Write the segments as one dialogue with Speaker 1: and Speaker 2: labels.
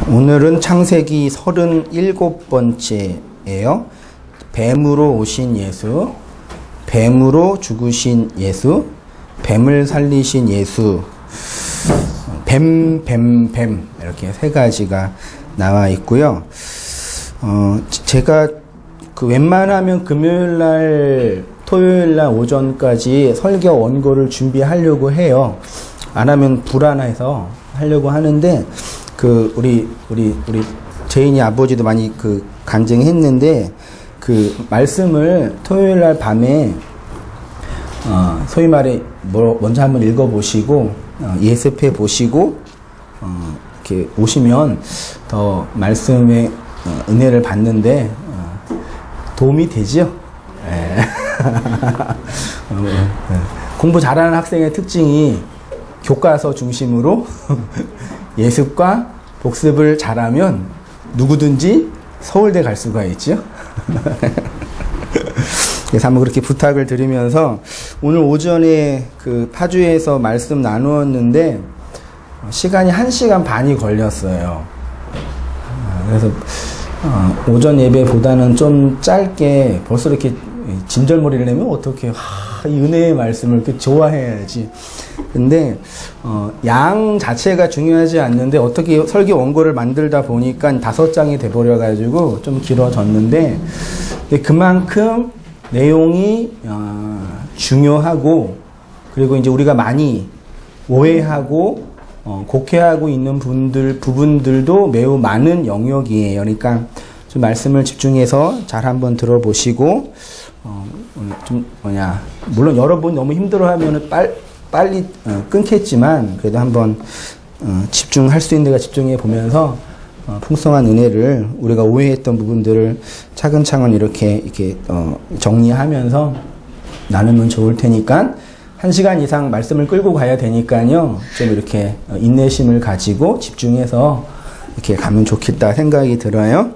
Speaker 1: 오늘은 창세기 37번째예요. 뱀으로 오신 예수, 뱀으로 죽으신 예수, 뱀을 살리신 예수, 뱀 이렇게 세 가지가 나와 있고요. 제가 웬만하면 금요일날, 토요일날 오전까지 설교 원고를 준비하려고 해요. 안 하면 불안해서 하려고 하는데, 우리 제인이 아버지도 많이 간증했는데, 말씀을 토요일날 밤에, 소위 말해, 먼저 한번 읽어보시고, 예습해 보시고, 이렇게 오시면 더 말씀의 은혜를 받는데, 도움이 되죠? 예. 공부 잘하는 학생의 특징이 교과서 중심으로 예습과 복습을 잘하면 누구든지 서울대 갈 수가 있죠. 그래서 한번 그렇게 부탁을 드리면서 오늘 오전에 파주에서 말씀 나누었는데 시간이 1시간 반이 걸렸어요. 그래서 오전 예배보다는 좀 짧게 벌써 이렇게 진절머리를 내면 어떻게 이 은혜의 말씀을 이렇게 좋아해야지. 근데 양 자체가 중요하지 않는데 어떻게 설교 원고를 만들다 보니까 5장이 돼버려 가지고 좀 길어졌는데 그만큼 내용이 중요하고, 그리고 이제 우리가 많이 오해하고 곡해하고 있는 부분들도 매우 많은 영역이에요. 그러니까 좀 말씀을 집중해서 잘 한번 들어보시고, 물론 여러분 너무 힘들어하면은 빨리 끊겠지만, 그래도 한번 집중할 수 있는 데가 집중해 보면서 풍성한 은혜를, 우리가 오해했던 부분들을 차근차근 이렇게 정리하면서 나누면 좋을 테니까, 1시간 이상 말씀을 끌고 가야 되니까요, 좀 이렇게 인내심을 가지고 집중해서 이렇게 가면 좋겠다 생각이 들어요.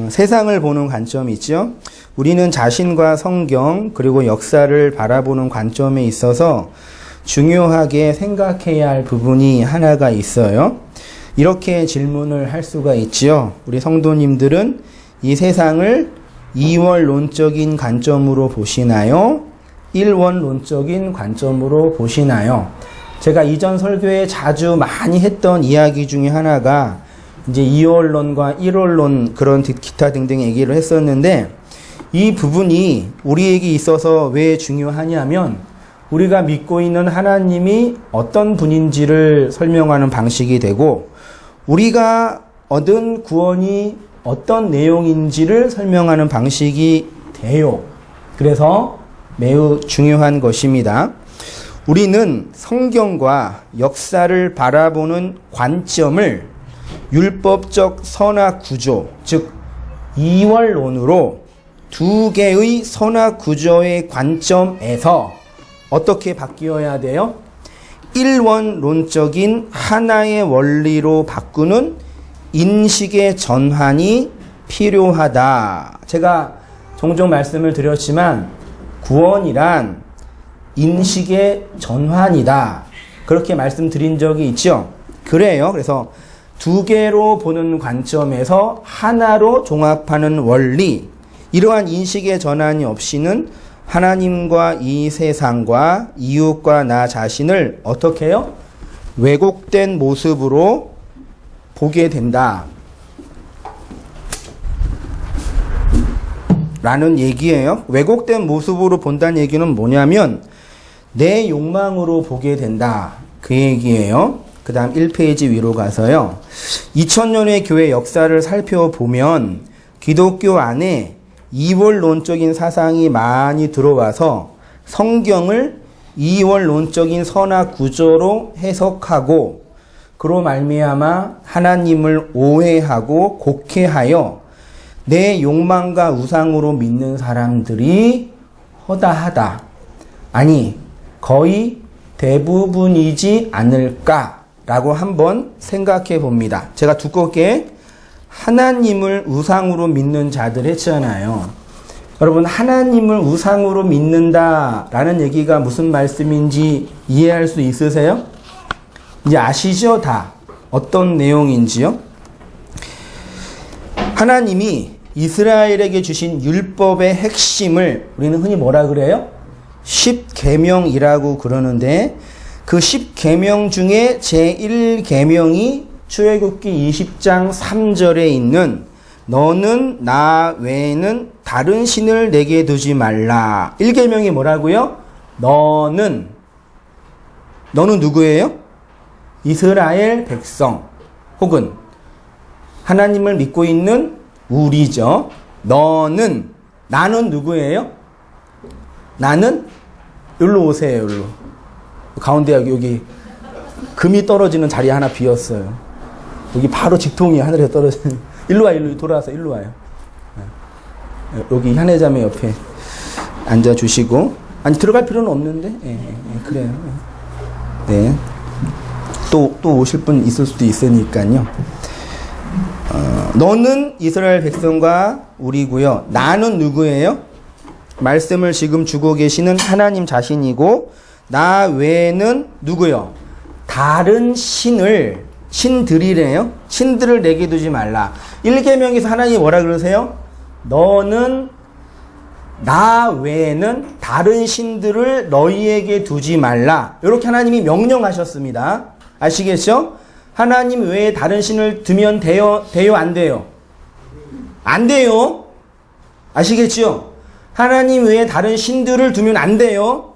Speaker 1: 세상을 보는 관점이 있죠. 우리는 자신과 성경 그리고 역사를 바라보는 관점에 있어서 중요하게 생각해야 할 부분이 하나가 있어요. 이렇게 질문을 할 수가 있죠. 우리 성도님들은 이 세상을 이원론적인 관점으로 보시나요? 일원론적인 관점으로 보시나요? 제가 이전 설교에 자주 많이 했던 이야기 중에 하나가 이제 이원론과 일원론, 그런 기타 등등 얘기를 했었는데, 이 부분이 우리에게 있어서 왜 중요하냐면 우리가 믿고 있는 하나님이 어떤 분인지를 설명하는 방식이 되고, 우리가 얻은 구원이 어떤 내용인지를 설명하는 방식이 돼요. 그래서 매우 중요한 것입니다. 우리는 성경과 역사를 바라보는 관점을 율법적 선악 구조, 즉 이원론으로 두 개의 선악 구조의 관점에서 어떻게 바뀌어야 돼요? 일원론적인 하나의 원리로 바꾸는 인식의 전환이 필요하다. 제가 종종 말씀을 드렸지만 구원이란 인식의 전환이다. 그렇게 말씀드린 적이 있죠. 그래요. 그래서 두 개로 보는 관점에서 하나로 종합하는 원리, 이러한 인식의 전환이 없이는 하나님과 이 세상과 이웃과 나 자신을 어떻게 해요? 왜곡된 모습으로 보게 된다 라는 얘기예요. 왜곡된 모습으로 본다는 얘기는 뭐냐면 내 욕망으로 보게 된다, 그 얘기예요. 그 다음 1페이지 위로 가서요, 2000년의 교회 역사를 살펴보면 기독교 안에 이원론적인 사상이 많이 들어와서 성경을 이원론적인 선악 구조로 해석하고, 그로 말미암아 하나님을 오해하고 곡해하여 내 욕망과 우상으로 믿는 사람들이 허다하다, 아니 거의 대부분이지 않을까라고 한번 생각해 봅니다. 제가 두껍게 하나님을 우상으로 믿는 자들 했잖아요. 여러분, 하나님을 우상으로 믿는다라는 얘기가 무슨 말씀인지 이해할 수 있으세요? 이제 아시죠? 다. 어떤 내용인지요? 하나님이 이스라엘에게 주신 율법의 핵심을 우리는 흔히 뭐라 그래요? 10계명이라고 그러는데 그 10계명 중에 제1계명이 출애굽기 20장 3절에 있는 너는 나 외에는 다른 신을 내게 두지 말라. 1계명이 뭐라고요? 너는 누구예요? 이스라엘 백성 혹은 하나님을 믿고 있는 우리죠. 나는 누구예요? 나는 여기로 오세요. 여기로. 가운데 여기 금이 떨어지는 자리 하나 비었어요. 여기 바로 직통이 하늘에 떨어지는. 일로 와, 일로 돌아와서 일로 와요. 여기 현애자매 옆에 앉아주시고. 아니 들어갈 필요는 없는데. 그래요. 네. 또 오실 분 있을 수도 있으니까요. 너는 이스라엘 백성과 우리고요. 나는 누구예요? 말씀을 지금 주고 계시는 하나님 자신이고 나 외에는 누구요? 다른 신들이래요. 신들을 내게 두지 말라. 1계명에서 하나님이 뭐라 그러세요? 너는 나 외에는 다른 신들을 너희에게 두지 말라. 이렇게 하나님이 명령하셨습니다. 아시겠죠? 하나님 외에 다른 신을 두면 돼요? 안 돼요? 안 돼요. 아시겠죠? 하나님 외에 다른 신들을 두면 안 돼요.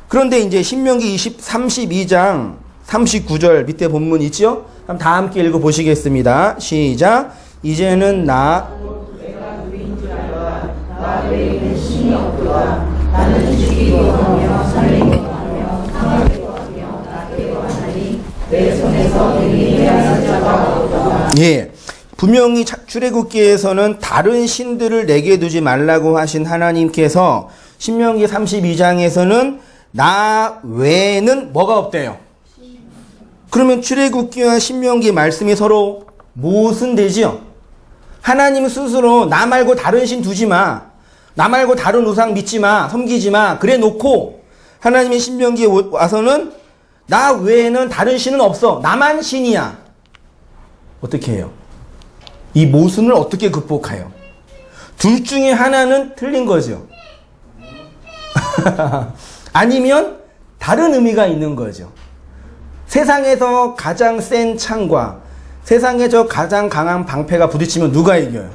Speaker 1: 그런데 이제 신명기 32장 39절 밑에 본문 있죠? 그럼 다 함께 읽어보시겠습니다. 시작. 이제는 나 외에 있는 신이 없도다. 나는 죽이고 하며 살리고 하며 강하게 하며 낮게 하나니 내 손에서 능히 해하는 자가 없도다. 예, 분명히 출애굽기에서는 다른 신들을 내게 두지 말라고 하신 하나님께서 신명기 32장에서는 나 외에는 뭐가 없대요? 그러면 출애굽기와 신명기 말씀이 서로 모순되지요? 하나님 스스로 나 말고 다른 신 두지 마. 나 말고 다른 우상 믿지 마. 섬기지 마. 그래 놓고 하나님의 신명기에 와서는 나 외에는 다른 신은 없어. 나만 신이야. 어떻게 해요? 이 모순을 어떻게 극복해요? 둘 중에 하나는 틀린 거죠. 아니면 다른 의미가 있는 거죠. 세상에서 가장 센 창과 세상에서 가장 강한 방패가 부딪히면 누가 이겨요?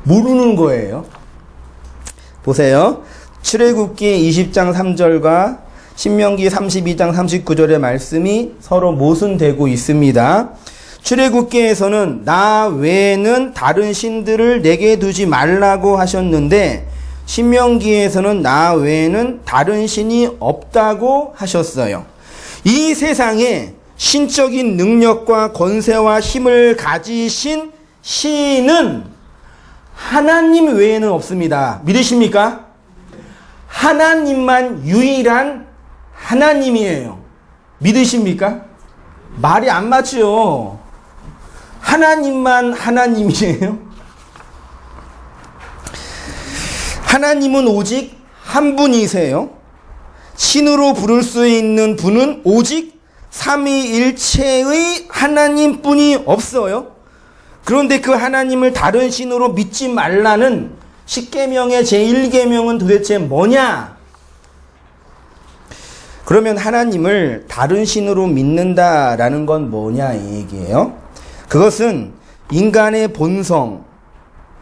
Speaker 1: 모르는 거예요. 보세요. 출애굽기 20장 3절과 신명기 32장 39절의 말씀이 서로 모순되고 있습니다. 출애굽기에서는 나 외에는 다른 신들을 내게 두지 말라고 하셨는데 신명기에서는 나 외에는 다른 신이 없다고 하셨어요. 이 세상에 신적인 능력과 권세와 힘을 가지신 신은 하나님 외에는 없습니다. 믿으십니까? 하나님만 유일한 하나님이에요. 믿으십니까? 말이 안 맞죠? 하나님만 하나님이에요. 하나님은 오직 한 분이세요. 신으로 부를 수 있는 분은 오직 삼위일체의 하나님뿐이 없어요. 그런데 그 하나님을 다른 신으로 믿지 말라는 10계명의 제1계명은 도대체 뭐냐? 그러면 하나님을 다른 신으로 믿는다라는 건 뭐냐 이 얘기예요. 그것은 인간의 본성,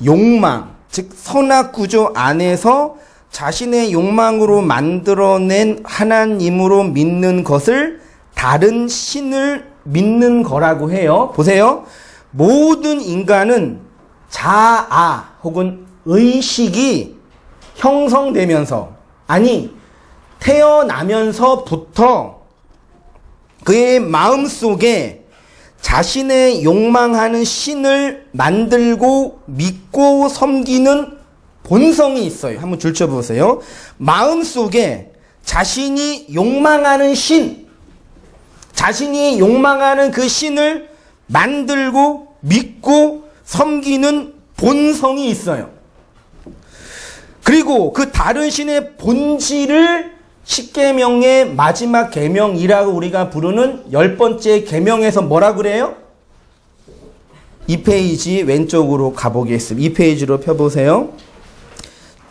Speaker 1: 욕망, 즉 선악 구조 안에서 자신의 욕망으로 만들어낸 하나님으로 믿는 것을 다른 신을 믿는 거라고 해요. 보세요. 모든 인간은 자아 혹은 의식이 형성되면서, 아니 태어나면서부터 그의 마음속에 자신의 욕망하는 신을 만들고 믿고 섬기는 본성이 있어요. 한번 줄쳐보세요. 마음속에 자신이 욕망하는 신, 자신이 욕망하는 그 신을 만들고 믿고 섬기는 본성이 있어요. 그리고 그 다른 신의 본질을 십계명의 마지막 계명이라고 우리가 부르는 10번째 계명에서 뭐라 그래요? 2페이지 왼쪽으로 가보겠습니다. 2페이지로 펴보세요.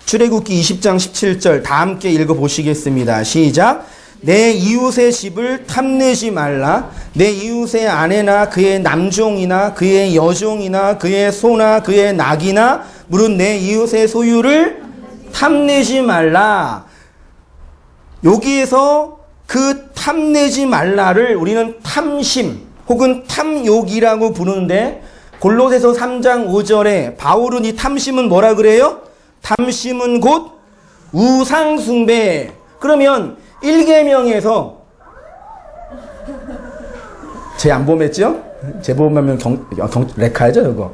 Speaker 1: 출애굽기 20장 17절 다 함께 읽어보시겠습니다. 시작. 내 이웃의 집을 탐내지 말라. 내 이웃의 아내나 그의 남종이나 그의 여종이나 그의 소나 그의 낙이나 무릇 내 이웃의 소유를 탐내지 말라. 여기에서 그 탐내지 말라를 우리는 탐심 혹은 탐욕이라고 부르는데 골로새서 3장 5절에 바울은 이 탐심은 뭐라 그래요? 탐심은 곧 우상숭배. 그러면 1계명에서 제 안 보냈죠? 제 보면 레카죠 저거.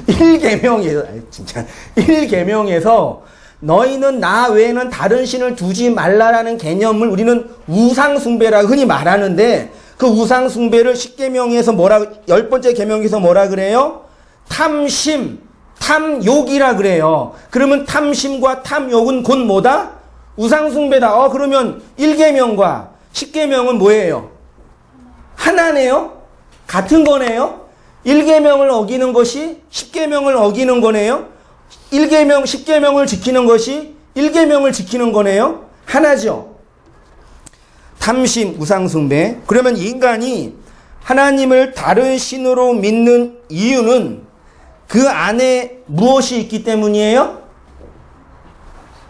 Speaker 1: 1계명에서 진짜 1계명에서 너희는 나 외에는 다른 신을 두지 말라라는 개념을 우리는 우상숭배라고 흔히 말하는데 그 우상숭배를 10계명에서 뭐라 10번째 계명에서 뭐라 그래요? 탐심, 탐욕이라 그래요. 그러면 탐심과 탐욕은 곧 뭐다? 우상숭배다. 그러면 1계명과 10계명은 뭐예요? 하나네요? 같은 거네요? 1계명을 어기는 것이 10계명을 어기는 거네요? 1계명, 10계명을 지키는 것이 1계명을 지키는 거네요? 하나죠. 탐심, 우상숭배. 그러면 인간이 하나님을 다른 신으로 믿는 이유는 그 안에 무엇이 있기 때문이에요?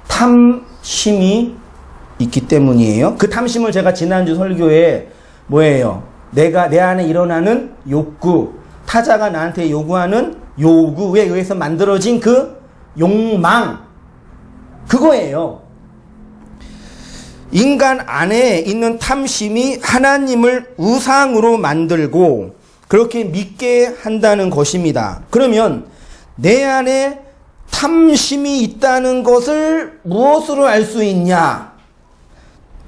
Speaker 1: 탐심이 있기 때문이에요. 그 탐심을 제가 지난주 설교에 뭐예요? 내 안에 일어나는 욕구, 타자가 나한테 요구하는 요구에 의해서 만들어진 그 욕망, 그거예요. 인간 안에 있는 탐심이 하나님을 우상으로 만들고 그렇게 믿게 한다는 것입니다. 그러면 내 안에 탐심이 있다는 것을 무엇으로 알 수 있냐?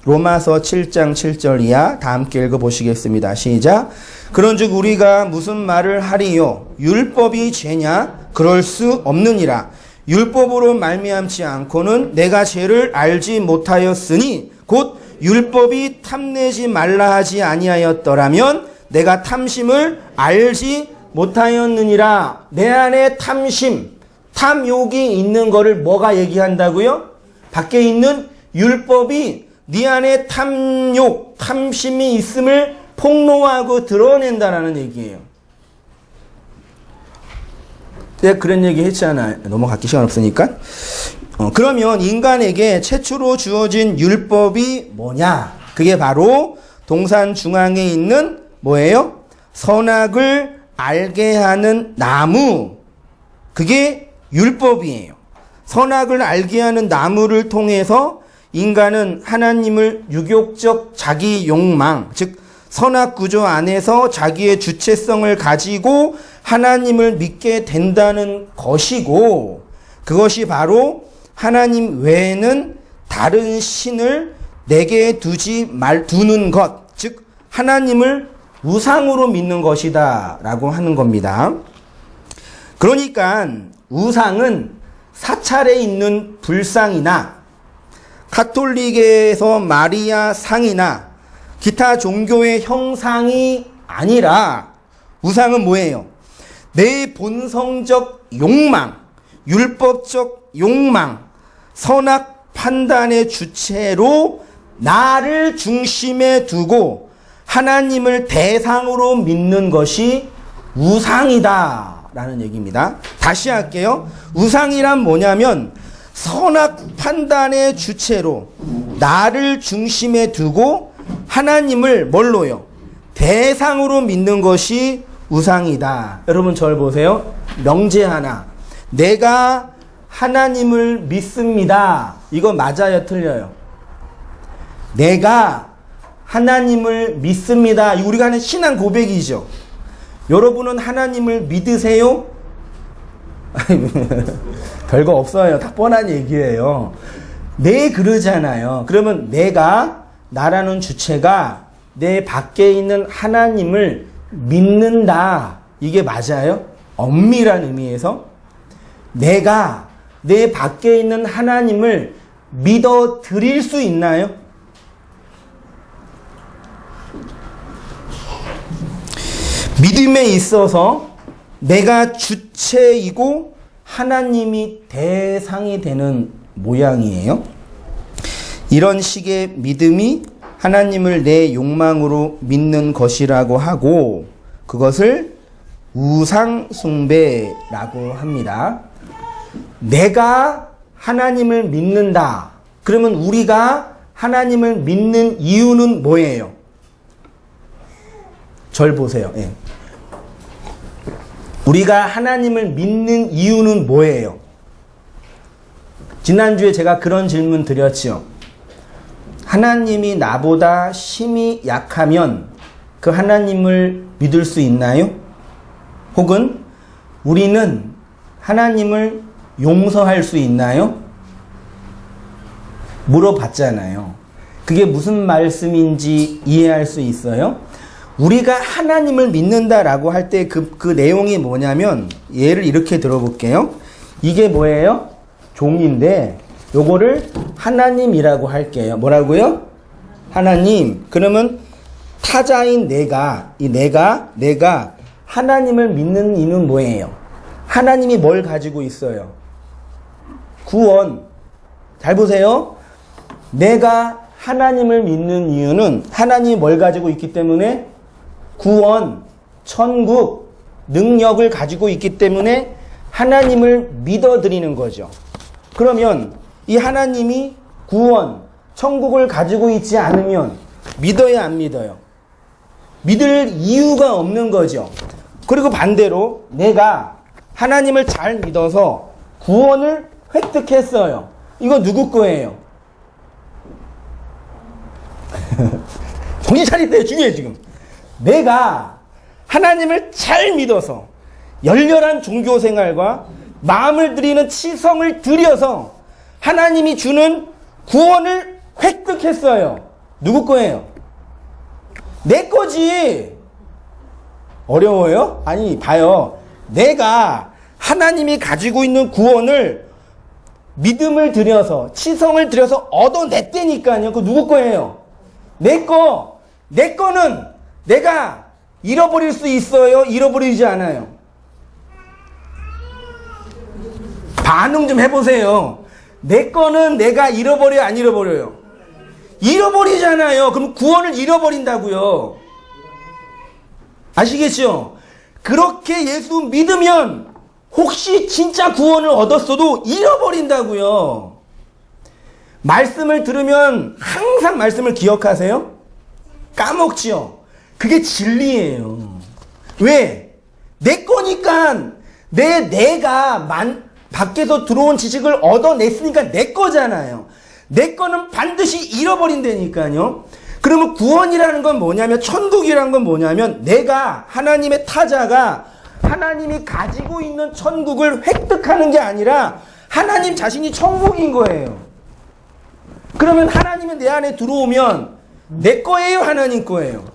Speaker 1: 로마서 7장 7절 이하 다 함께 읽어보시겠습니다. 시작. 그런즉 우리가 무슨 말을 하리요? 율법이 죄냐? 그럴 수 없느니라. 율법으로 말미암지 않고는 내가 죄를 알지 못하였으니 곧 율법이 탐내지 말라 하지 아니하였더라면 내가 탐심을 알지 못하였느니라. 내 안에 탐심, 탐욕이 있는 거를 뭐가 얘기한다고요? 밖에 있는 율법이 네 안에 탐욕, 탐심이 있음을 폭로하고 드러낸다라는 얘기예요. 제가 그런 얘기 했잖아요. 넘어갈게 시간 없으니까. 그러면 인간에게 최초로 주어진 율법이 뭐냐? 그게 바로 동산 중앙에 있는 뭐예요? 선악을 알게 하는 나무. 그게 율법이에요. 선악을 알게 하는 나무를 통해서 인간은 하나님을 유격적 자기 욕망, 즉 선악 구조 안에서 자기의 주체성을 가지고 하나님을 믿게 된다는 것이고, 그것이 바로 하나님 외에는 다른 신을 내게 두는 것, 즉 하나님을 우상으로 믿는 것이다 라고 하는 겁니다. 그러니까 우상은 사찰에 있는 불상이나 카톨릭에서 마리아 상이나 기타 종교의 형상이 아니라 우상은 뭐예요? 내 본성적 욕망, 율법적 욕망, 선악 판단의 주체로 나를 중심에 두고 하나님을 대상으로 믿는 것이 우상이다 라는 얘기입니다. 다시 할게요. 우상이란 뭐냐면 선악 판단의 주체로 나를 중심에 두고 하나님을 뭘로요? 대상으로 믿는 것이 우상이다. 여러분 저를 보세요. 명제 하나. 내가 하나님을 믿습니다. 이거 맞아요? 틀려요? 내가 하나님을 믿습니다. 우리가 하는 신앙 고백이죠. 여러분은 하나님을 믿으세요? 별거 없어요. 다 뻔한 얘기예요. 네, 그러잖아요. 그러면 내가, 나라는 주체가 내 밖에 있는 하나님을 믿는다. 이게 맞아요? 엄밀한 의미에서 내가 내 밖에 있는 하나님을 믿어 드릴 수 있나요? 믿음에 있어서 내가 주체이고 하나님이 대상이 되는 모양이에요. 이런 식의 믿음이 하나님을 내 욕망으로 믿는 것이라고 하고 그것을 우상숭배라고 합니다. 내가 하나님을 믿는다. 그러면 우리가 하나님을 믿는 이유는 뭐예요? 절 보세요. 예. 우리가 하나님을 믿는 이유는 뭐예요? 지난주에 제가 그런 질문 드렸지요. 하나님이 나보다 힘이 약하면 그 하나님을 믿을 수 있나요? 혹은 우리는 하나님을 용서할 수 있나요? 물어봤잖아요. 그게 무슨 말씀인지 이해할 수 있어요? 우리가 하나님을 믿는다라고 할 때 그 내용이 뭐냐면 예를 이렇게 들어볼게요. 이게 뭐예요? 종인데 요거를 하나님이라고 할게요. 뭐라고요? 하나님. 그러면 타자인 내가 하나님을 믿는 이유는 뭐예요? 하나님이 뭘 가지고 있어요? 구원. 잘 보세요. 내가 하나님을 믿는 이유는 하나님이 뭘 가지고 있기 때문에? 구원, 천국, 능력을 가지고 있기 때문에 하나님을 믿어드리는 거죠. 그러면 이 하나님이 구원, 천국을 가지고 있지 않으면 믿어요, 안 믿어요? 믿을 이유가 없는 거죠. 그리고 반대로 내가 하나님을 잘 믿어서 구원을 획득했어요. 이거 누구 거예요? 정신 차릴 중요해 지금. 내가 하나님을 잘 믿어서 열렬한 종교생활과 마음을 드리는 치성을 들여서 하나님이 주는 구원을 획득했어요. 누구 거예요? 내 거지. 어려워요? 아니 봐요. 내가 하나님이 가지고 있는 구원을 믿음을 들여서 치성을 들여서 얻어냈다니까요. 그거 누구 거예요? 내 거. 내 거는 내가 잃어버릴 수 있어요? 잃어버리지 않아요? 반응 좀 해보세요. 내 거는 내가 잃어버려요? 안 잃어버려요? 잃어버리잖아요. 그럼 구원을 잃어버린다고요. 아시겠죠? 그렇게 예수 믿으면 혹시 진짜 구원을 얻었어도 잃어버린다고요. 말씀을 들으면 항상 말씀을 기억하세요? 까먹지요. 그게 진리예요. 왜? 내 거니까 내가 밖에서 들어온 지식을 얻어냈으니까 내 거잖아요. 내 거는 반드시 잃어버린다니까요. 그러면 구원이라는 건 뭐냐면, 천국이라는 건 뭐냐면, 내가 하나님의 타자가 하나님이 가지고 있는 천국을 획득하는 게 아니라 하나님 자신이 천국인 거예요. 그러면 하나님이 내 안에 들어오면 내 거예요, 하나님 거예요?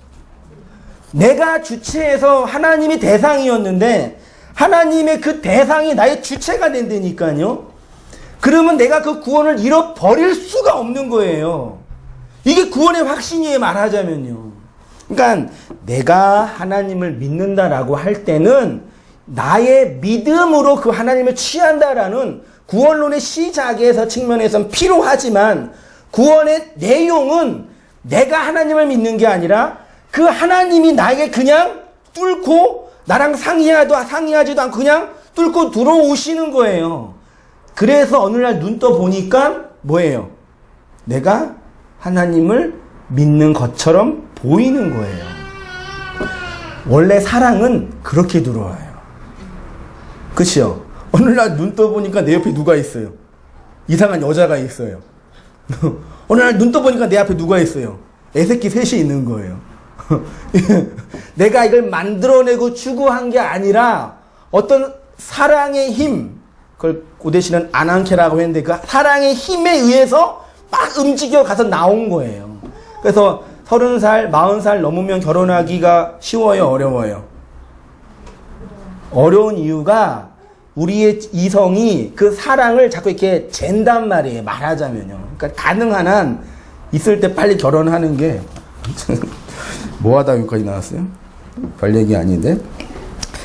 Speaker 1: 내가 주체에서 하나님이 대상이었는데 하나님의 그 대상이 나의 주체가 된다니까요. 그러면 내가 그 구원을 잃어버릴 수가 없는 거예요. 이게 구원의 확신이에요, 말하자면요. 그러니까 내가 하나님을 믿는다라고 할 때는 나의 믿음으로 그 하나님을 취한다라는 구원론의 시작에서 측면에서는 필요하지만 구원의 내용은 내가 하나님을 믿는 게 아니라 그 하나님이 나에게 그냥 뚫고 나랑 상의하지도 않고 그냥 뚫고 들어오시는 거예요. 그래서 어느 날 눈 떠 보니까 뭐예요? 내가 하나님을 믿는 것처럼 보이는 거예요. 원래 사랑은 그렇게 들어와요. 그치요? 어느 날 눈 떠 보니까 내 옆에 누가 있어요? 이상한 여자가 있어요. 어느 날 눈 떠 보니까 내 앞에 누가 있어요? 애새끼 셋이 있는 거예요. 내가 이걸 만들어내고 추구한 게 아니라 어떤 사랑의 힘, 그걸 고대시는 아난케라고 했는데 그 사랑의 힘에 의해서 막 움직여 가서 나온 거예요. 그래서 30살, 40살 넘으면 결혼하기가 쉬워요, 어려워요? 어려운 이유가 우리의 이성이 그 사랑을 자꾸 이렇게 잰단 말이에요. 말하자면요. 그러니까 가능한 한 있을 때 빨리 결혼하는 게 뭐 하다 여기까지 나왔어요? 별 얘기 아닌데.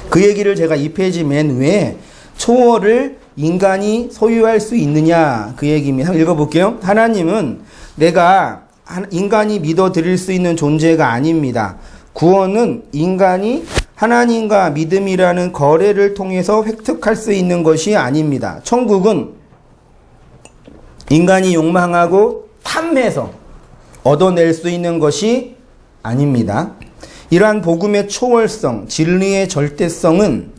Speaker 1: 그 얘기를 제가 2페이지 맨 위에 초월을 인간이 소유할 수 있느냐 그 얘기입니다. 한번 읽어볼게요. 하나님은 내가 인간이 믿어드릴 수 있는 존재가 아닙니다. 구원은 인간이 하나님과 믿음이라는 거래를 통해서 획득할 수 있는 것이 아닙니다. 천국은 인간이 욕망하고 탐해서 얻어낼 수 있는 것이 아닙니다. 이러한 복음의 초월성, 진리의 절대성은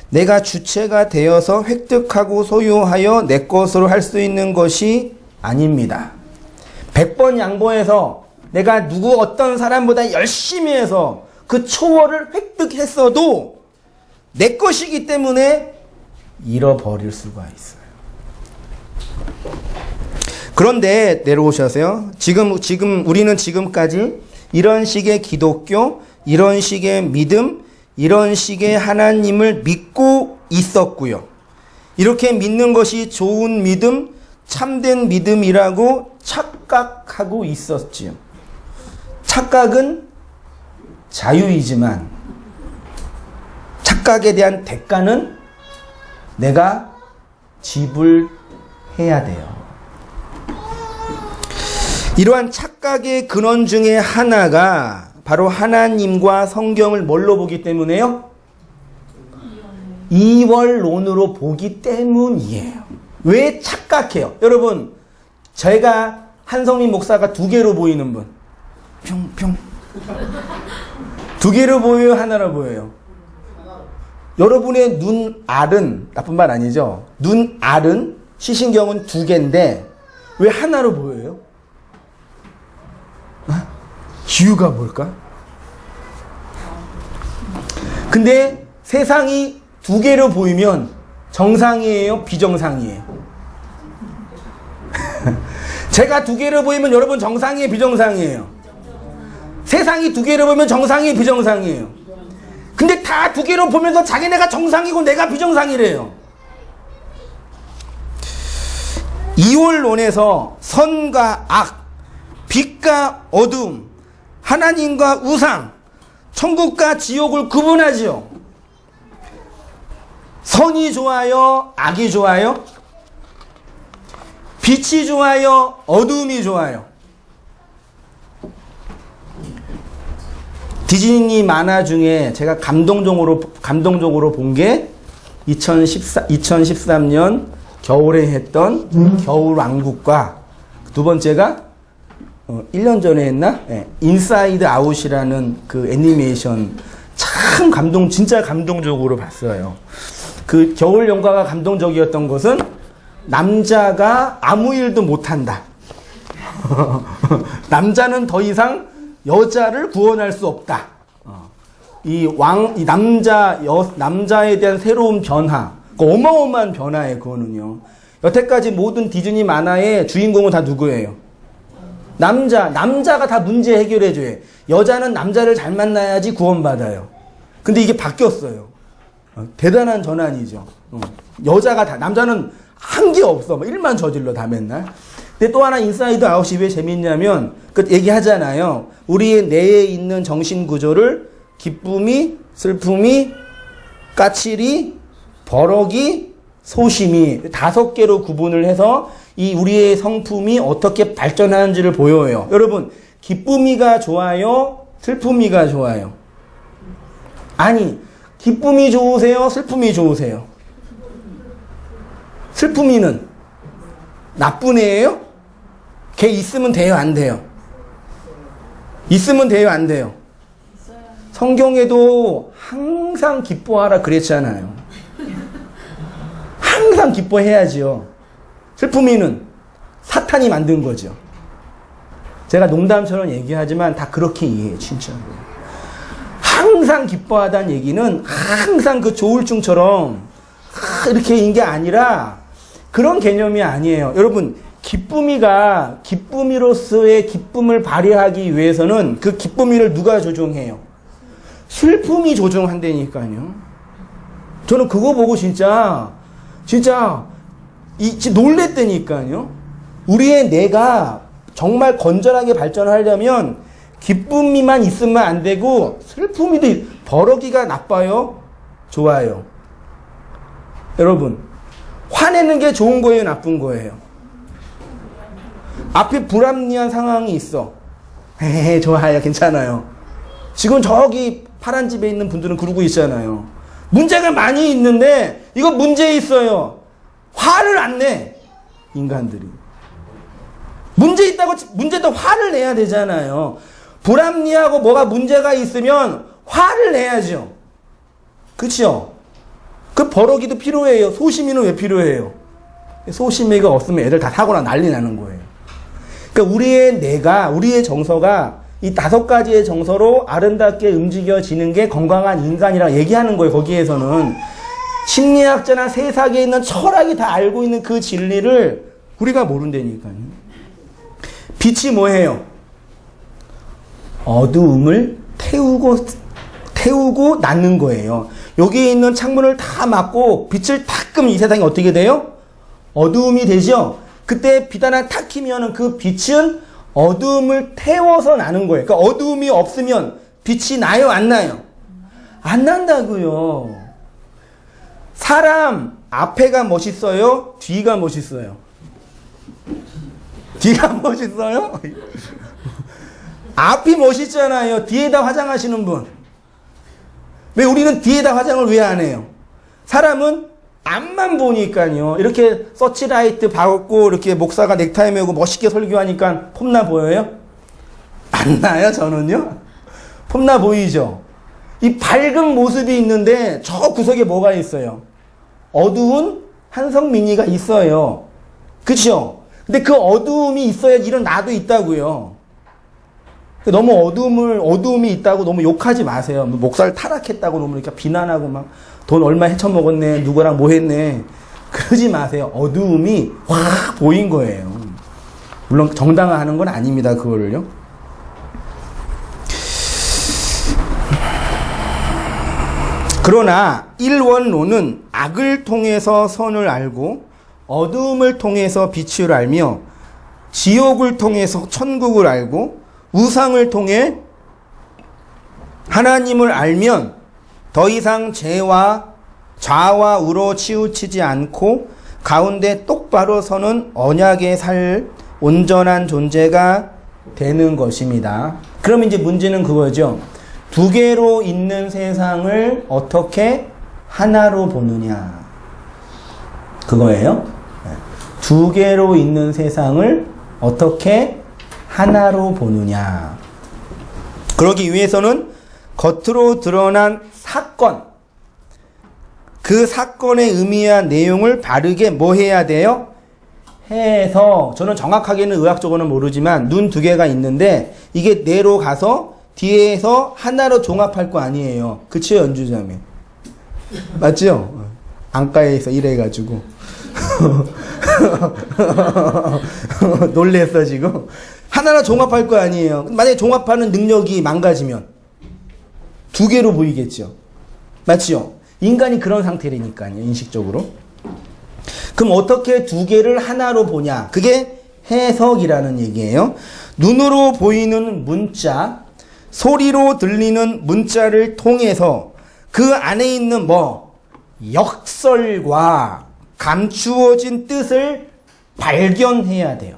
Speaker 1: 내가 주체가 되어서 획득하고 소유하여 내 것으로 할 수 있는 것이 아닙니다. 100번 양보해서 내가 누구 어떤 사람보다 열심히 해서 그 초월을 획득했어도 내 것이기 때문에 잃어버릴 수가 있어요. 그런데 내려오셔서요. 지금 우리는 지금까지 이런 식의 기독교, 이런 식의 믿음, 이런 식의 하나님을 믿고 있었고요. 이렇게 믿는 것이 좋은 믿음, 참된 믿음이라고 착각하고 있었지요. 착각은 자유이지만 착각에 대한 대가는 내가 지불해야 돼요. 이러한 착각의 근원 중에 하나가 바로 하나님과 성경을 뭘로 보기 때문에요? 이원론으로 보기 때문이에요. 왜 착각해요? 여러분, 제가 한성민 목사가 두 개로 보이는 분. 평. 두 개로 보여요? 하나로 보여요? 여러분의 눈알은, 나쁜 말 아니죠? 눈알은, 시신경은 두 개인데 왜 하나로 보여요? 이유가 뭘까? 근데 세상이 두 개로 보이면 정상이에요? 비정상이에요? 제가 두 개로 보이면 여러분 정상이에요? 비정상이에요? 세상이 두 개로 보면 정상이에요? 비정상이에요? 근데 다 두 개로 보면서 자기네가 정상이고 내가 비정상이래요. 이원론에서 선과 악, 빛과 어둠, 하나님과 우상, 천국과 지옥을 구분하지요. 선이 좋아요? 악이 좋아요? 빛이 좋아요? 어둠이 좋아요? 디즈니 만화 중에 제가 감동적으로 본 게 2013년 겨울에 했던 겨울왕국과 두 번째가 1년 전에 했나? 네. 인사이드 아웃이라는 그 애니메이션 참 진짜 감동적으로 봤어요. 그 겨울 연가가 감동적이었던 것은 남자가 아무 일도 못한다. 남자는 더 이상 여자를 구원할 수 없다. 남자에 대한 새로운 변화. 어마어마한 변화예요, 그거는요. 여태까지 모든 디즈니 만화의 주인공은 다 누구예요? 남자가 다 문제 해결해줘요. 여자는 남자를 잘 만나야지 구원받아요. 근데 이게 바뀌었어요. 대단한 전환이죠. 여자가 다, 남자는 한 게 없어. 일만 저질러 다 맨날. 근데 또 하나 인사이드 아웃이 왜 재밌냐면, 그 얘기하잖아요. 우리의 내에 있는 정신 구조를 기쁨이, 슬픔이, 까칠이, 버럭이, 소심이 5개로 구분을 해서 이 우리의 성품이 어떻게 발전하는지를 보여요. 여러분, 기쁨이가 좋아요? 슬픔이가 좋아요? 아니, 기쁨이 좋으세요? 슬픔이 좋으세요? 슬픔이는 나쁜 애예요? 걔 있으면 돼요? 안 돼요? 있으면 돼요? 안 돼요? 성경에도 항상 기뻐하라 그랬잖아요. 항상 기뻐해야지요. 슬픔이는 사탄이 만든 거죠. 제가 농담처럼 얘기하지만 다 그렇게 이해해요, 진짜로. 항상 기뻐하다는 얘기는 항상 그 조울증처럼 이렇게인 게 아니라 그런 개념이 아니에요. 여러분, 기쁨이로서의 기쁨을 발휘하기 위해서는 그 기쁨이를 누가 조종해요? 슬픔이 조종한다니까요. 저는 그거 보고 진짜 놀랬다니까요. 우리의 뇌가 정말 건전하게 발전하려면 기쁨이만 있으면 안 되고 슬픔이도 버러기가 나빠요? 좋아요? 여러분, 화내는 게 좋은 거예요? 나쁜 거예요? 앞에 불합리한 상황이 있어. 헤헤, 좋아요. 괜찮아요. 지금 저기 파란 집에 있는 분들은 그러고 있잖아요. 문제가 많이 있는데 이거 문제 있어요. 화를 안 내. 인간들이. 문제 있다고 화를 내야 되잖아요. 불합리하고 뭐가 문제가 있으면 화를 내야죠. 그렇죠? 그 버러기도 필요해요. 소심이는 왜 필요해요? 소심이가 없으면 애들 다 사고나 난리 나는 거예요. 그러니까 우리의 뇌가, 우리의 정서가 이 5가지의 정서로 아름답게 움직여지는 게 건강한 인간이라고 얘기하는 거예요. 거기에서는 심리학자나 세상에 있는 철학이 다 알고 있는 그 진리를 우리가 모른다니까요. 빛이 뭐예요? 어두움을 태우고 낳는 거예요. 여기에 있는 창문을 다 막고 빛을 탁 끄면 이 세상이 어떻게 돼요? 어두움이 되죠? 그때 빛 하나 탁 키면 그 빛은 어두움을 태워서 나는 거예요. 그러니까 어두움이 없으면 빛이 나요? 안 나요? 안 난다고요. 사람 앞에가 멋있어요? 뒤가 멋있어요? 뒤가 멋있어요? 앞이 멋있잖아요. 뒤에다 화장하시는 분. 왜 우리는 뒤에다 화장을 왜 안 해요? 사람은 앞만 보니까요. 이렇게 서치라이트 받고 이렇게 목사가 넥타이 메고 멋있게 설교하니까 폼나 보여요? 안 나요, 저는요? 폼나 보이죠? 이 밝은 모습이 있는데 저 구석에 뭐가 있어요? 어두운 한성민이가 있어요. 그쵸? 근데 그 어두움이 있어야 이런 나도 있다고요. 너무 어두움이 있다고 너무 욕하지 마세요. 목사를 타락했다고 너무 이렇게 비난하고 막 돈 얼마 헤쳐먹었네, 누구랑 뭐 했네. 그러지 마세요. 어두움이 확 보인 거예요. 물론 정당화하는 건 아닙니다, 그거를요. 그러나 일원론은 악을 통해서 선을 알고 어두움을 통해서 빛을 알며 지옥을 통해서 천국을 알고 우상을 통해 하나님을 알면 더 이상 죄와 좌와 우로 치우치지 않고 가운데 똑바로 서는 언약의 살 온전한 존재가 되는 것입니다. 그럼 이제 문제는 그거죠. 2개로 있는 세상을 어떻게 하나로 보느냐. 그거예요. 2개로 있는 세상을 어떻게 하나로 보느냐. 그러기 위해서는 겉으로 드러난 사건, 그 사건의 의미와 내용을 바르게 뭐 해야 돼요? 해서, 저는 정확하게는 의학적으로는 모르지만 눈 2개가 있는데 이게 뇌로 가서 뒤에서 하나로 종합할 거 아니에요. 그치요, 연주자매? 맞죠? 안과에서 일해가지고 놀랬어 지금. 하나로 종합할 거 아니에요. 만약에 종합하는 능력이 망가지면 2개로 보이겠죠. 맞죠? 인간이 그런 상태라니까요. 인식적으로. 그럼 어떻게 2개를 하나로 보냐? 그게 해석이라는 얘기예요. 눈으로 보이는 문자, 소리로 들리는 문자를 통해서 그 안에 있는 역설과 감추어진 뜻을 발견해야 돼요.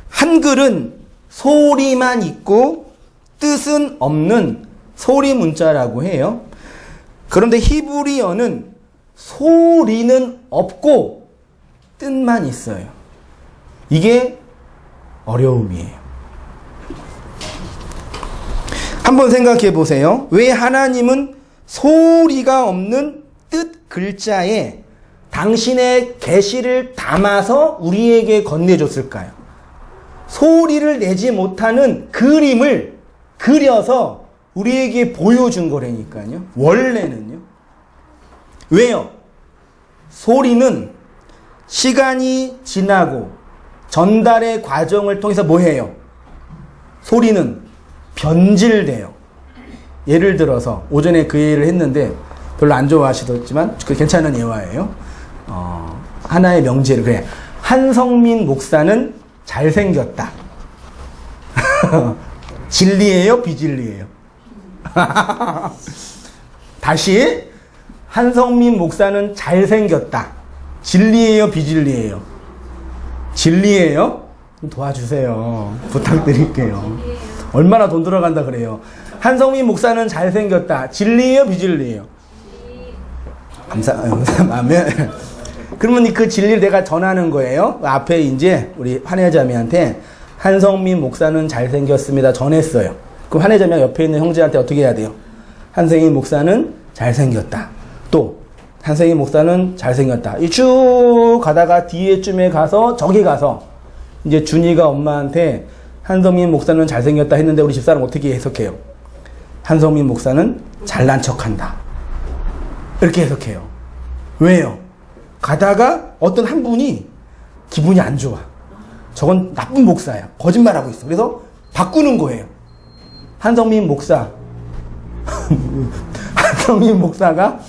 Speaker 1: 한글은 소리만 있고 뜻은 없는 소리 문자라고 해요. 그런데 히브리어는 소리는 없고 뜻만 있어요. 이게 어려움이에요. 한번 생각해 보세요. 왜 하나님은 소리가 없는 뜻 글자에 당신의 계시를 담아서 우리에게 건네줬을까요? 소리를 내지 못하는 그림을 그려서 우리에게 보여준 거라니까요. 원래는요. 왜요? 소리는 시간이 지나고 전달의 과정을 통해서 뭐 해요? 소리는 변질돼요. 예를 들어서 오전에 그 얘기를 했는데 별로 안 좋아하시더지만 그 괜찮은 예화예요. 하나의 명제를 그래. 한성민 목사는 잘생겼다. 진리예요, 비진리예요? 다시 한성민 목사는 잘생겼다. 진리예요, 비진리예요? 진리예요? 좀 도와주세요. 부탁드릴게요. 얼마나 돈 들어간다 그래요. 한성민 목사는 잘생겼다. 진리예요, 비진리예요? 감사하면 그러면 그 진리를 내가 전하는 거예요. 앞에 이제 우리 환혜자매한테 한성민 목사는 잘생겼습니다. 전했어요. 그럼 환혜자매 옆에 있는 형제한테 어떻게 해야 돼요? 한성민 목사는 잘생겼다. 또 한성민 목사는 잘생겼다. 이 쭉 가다가 뒤에쯤에 가서 저기 가서 이제 준이가 엄마한테 한성민 목사는 잘생겼다 했는데 우리 집사람 어떻게 해석해요? 한성민 목사는 잘난 척한다. 이렇게 해석해요. 왜요? 가다가 어떤 한 분이 기분이 안 좋아. 저건 나쁜 목사야. 거짓말하고 있어. 그래서 바꾸는 거예요. 한성민 목사. 한성민 목사가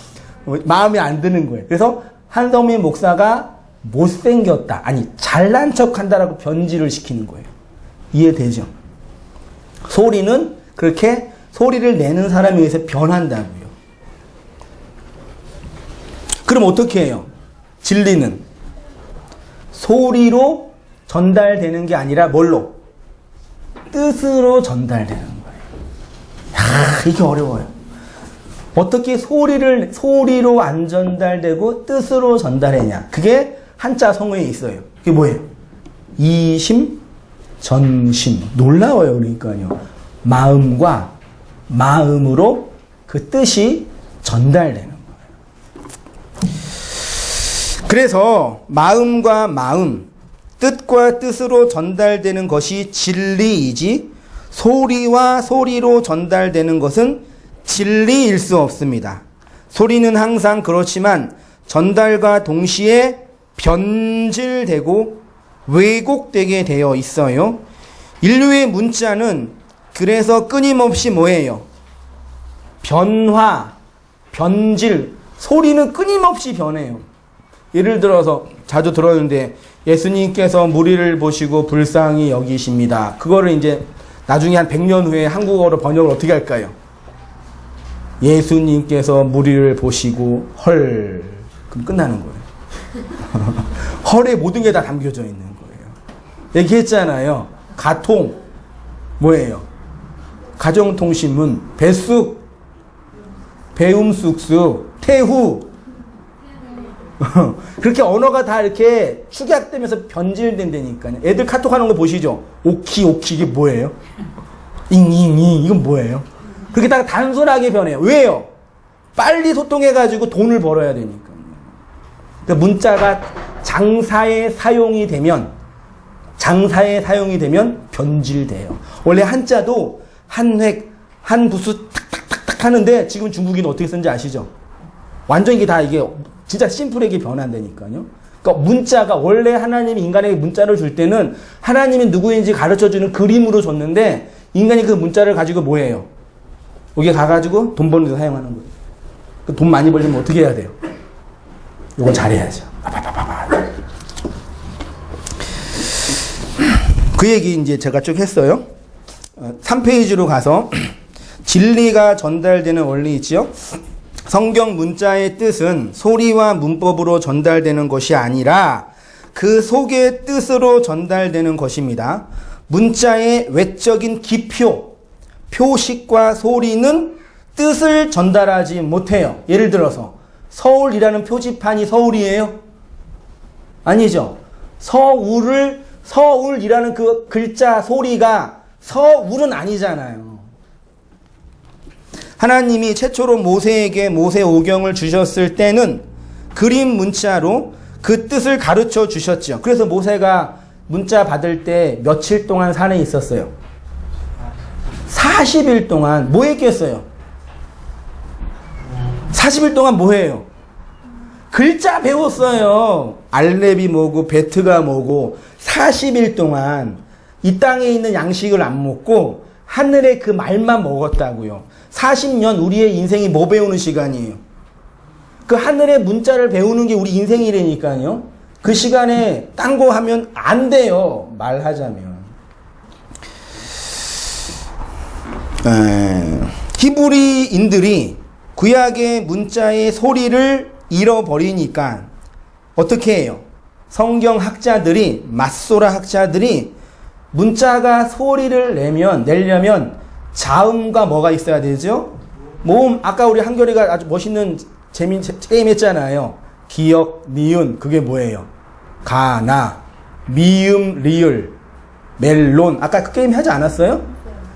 Speaker 1: 마음에 안 드는 거예요. 그래서 한성민 목사가 못생겼다. 아니, 잘난 척 한다라고 변질을 시키는 거예요. 이해되죠? 소리는 그렇게 소리를 내는 사람에 의해서 변한다고요. 그럼 어떻게 해요? 진리는 소리로 전달되는 게 아니라 뭘로? 뜻으로 전달되는 거예요. 야, 이게 어려워요. 어떻게 소리로 안 전달되고 뜻으로 전달했냐? 그게 한자 성어에 있어요. 그게 뭐예요? 이심, 전심. 놀라워요, 그러니까요. 마음과 마음으로 그 뜻이 전달되는 거예요. 그래서 마음과 마음, 뜻과 뜻으로 전달되는 것이 진리이지 소리와 소리로 전달되는 것은 진리일 수 없습니다. 소리는 항상 그렇지만 전달과 동시에 변질되고 왜곡되게 되어 있어요. 인류의 문자는 그래서 끊임없이 뭐예요? 변화, 변질, 소리는 끊임없이 변해요. 예를 들어서 자주 들었는데 예수님께서 무리를 보시고 불쌍히 여기십니다. 그거를 이제 나중에 한 100년 후에 한국어로 번역을 어떻게 할까요? 예수님께서 무리를 보시고 헐. 그럼 끝나는 거예요. 헐에 모든 게 다 담겨져 있는 거예요. 얘기했잖아요. 가통 뭐예요? 가정통신문, 배숙, 배움쑥쑥, 태후. 그렇게 언어가 다 이렇게 축약되면서 변질된다니까요. 애들 카톡 하는 거 보시죠? 오키, 오키, 이게 뭐예요? 잉잉잉, 이건 뭐예요? 그렇게 다 단순하게 변해요. 왜요? 빨리 소통해가지고 돈을 벌어야 되니까요. 그러니까 문자가 장사에 사용이 되면 변질돼요. 원래 한자도 한 획, 한 부수 탁탁탁탁 하는데 지금 중국인은 어떻게 쓰는지 아시죠? 완전 이게 다 이게 진짜 심플하게 변한다니까요. 그러니까 문자가 원래 하나님이 인간에게 문자를 줄 때는 하나님이 누구인지 가르쳐주는 그림으로 줬는데 인간이 그 문자를 가지고 뭐 해요? 여기 가가지고 돈 버는 데 사용하는 거예요. 돈 많이 벌려면 어떻게 해야 돼요? 이건 잘해야죠. 그 얘기 이제 제가 쭉 했어요. 3페이지로 가서 진리가 전달되는 원리 있지요? 성경 문자의 뜻은 소리와 문법으로 전달되는 것이 아니라 그 속의 뜻으로 전달되는 것입니다. 문자의 외적인 기표, 표식과 소리는 뜻을 전달하지 못해요. 예를 들어서 서울이라는 표지판이 서울이에요? 아니죠. 서울이라는 그 글자 소리가 서울은 아니잖아요. 하나님이 최초로 모세에게 모세오경을 주셨을 때는 그림 문자로 그 뜻을 가르쳐 주셨죠. 그래서 모세가 문자 받을 때 며칠 동안 산에 있었어요? 40일 동안 뭐 했겠어요? 40일 동안 뭐 해요? 글자 배웠어요. 알렙이 뭐고 베트가 뭐고 40일 동안 이 땅에 있는 양식을 안 먹고 하늘의 그 말만 먹었다고요. 40년 우리의 인생이 뭐 배우는 시간이에요? 그 하늘의 문자를 배우는 게 우리 인생이라니까요. 그 시간에 딴 거 하면 안 돼요. 말하자면. 히브리인들이 구약의 문자의 소리를 잃어버리니까 어떻게 해요? 성경 학자들이, 맞소라 학자들이 문자가 소리를 내려면 자음과 뭐가 있어야 되죠? 모음, 아까 우리 한결이가 아주 멋있는 게임 했잖아요. 기역, 니은, 그게 뭐예요? 가나, 미음, 리을, 멜론. 아까 그 게임 하지 않았어요?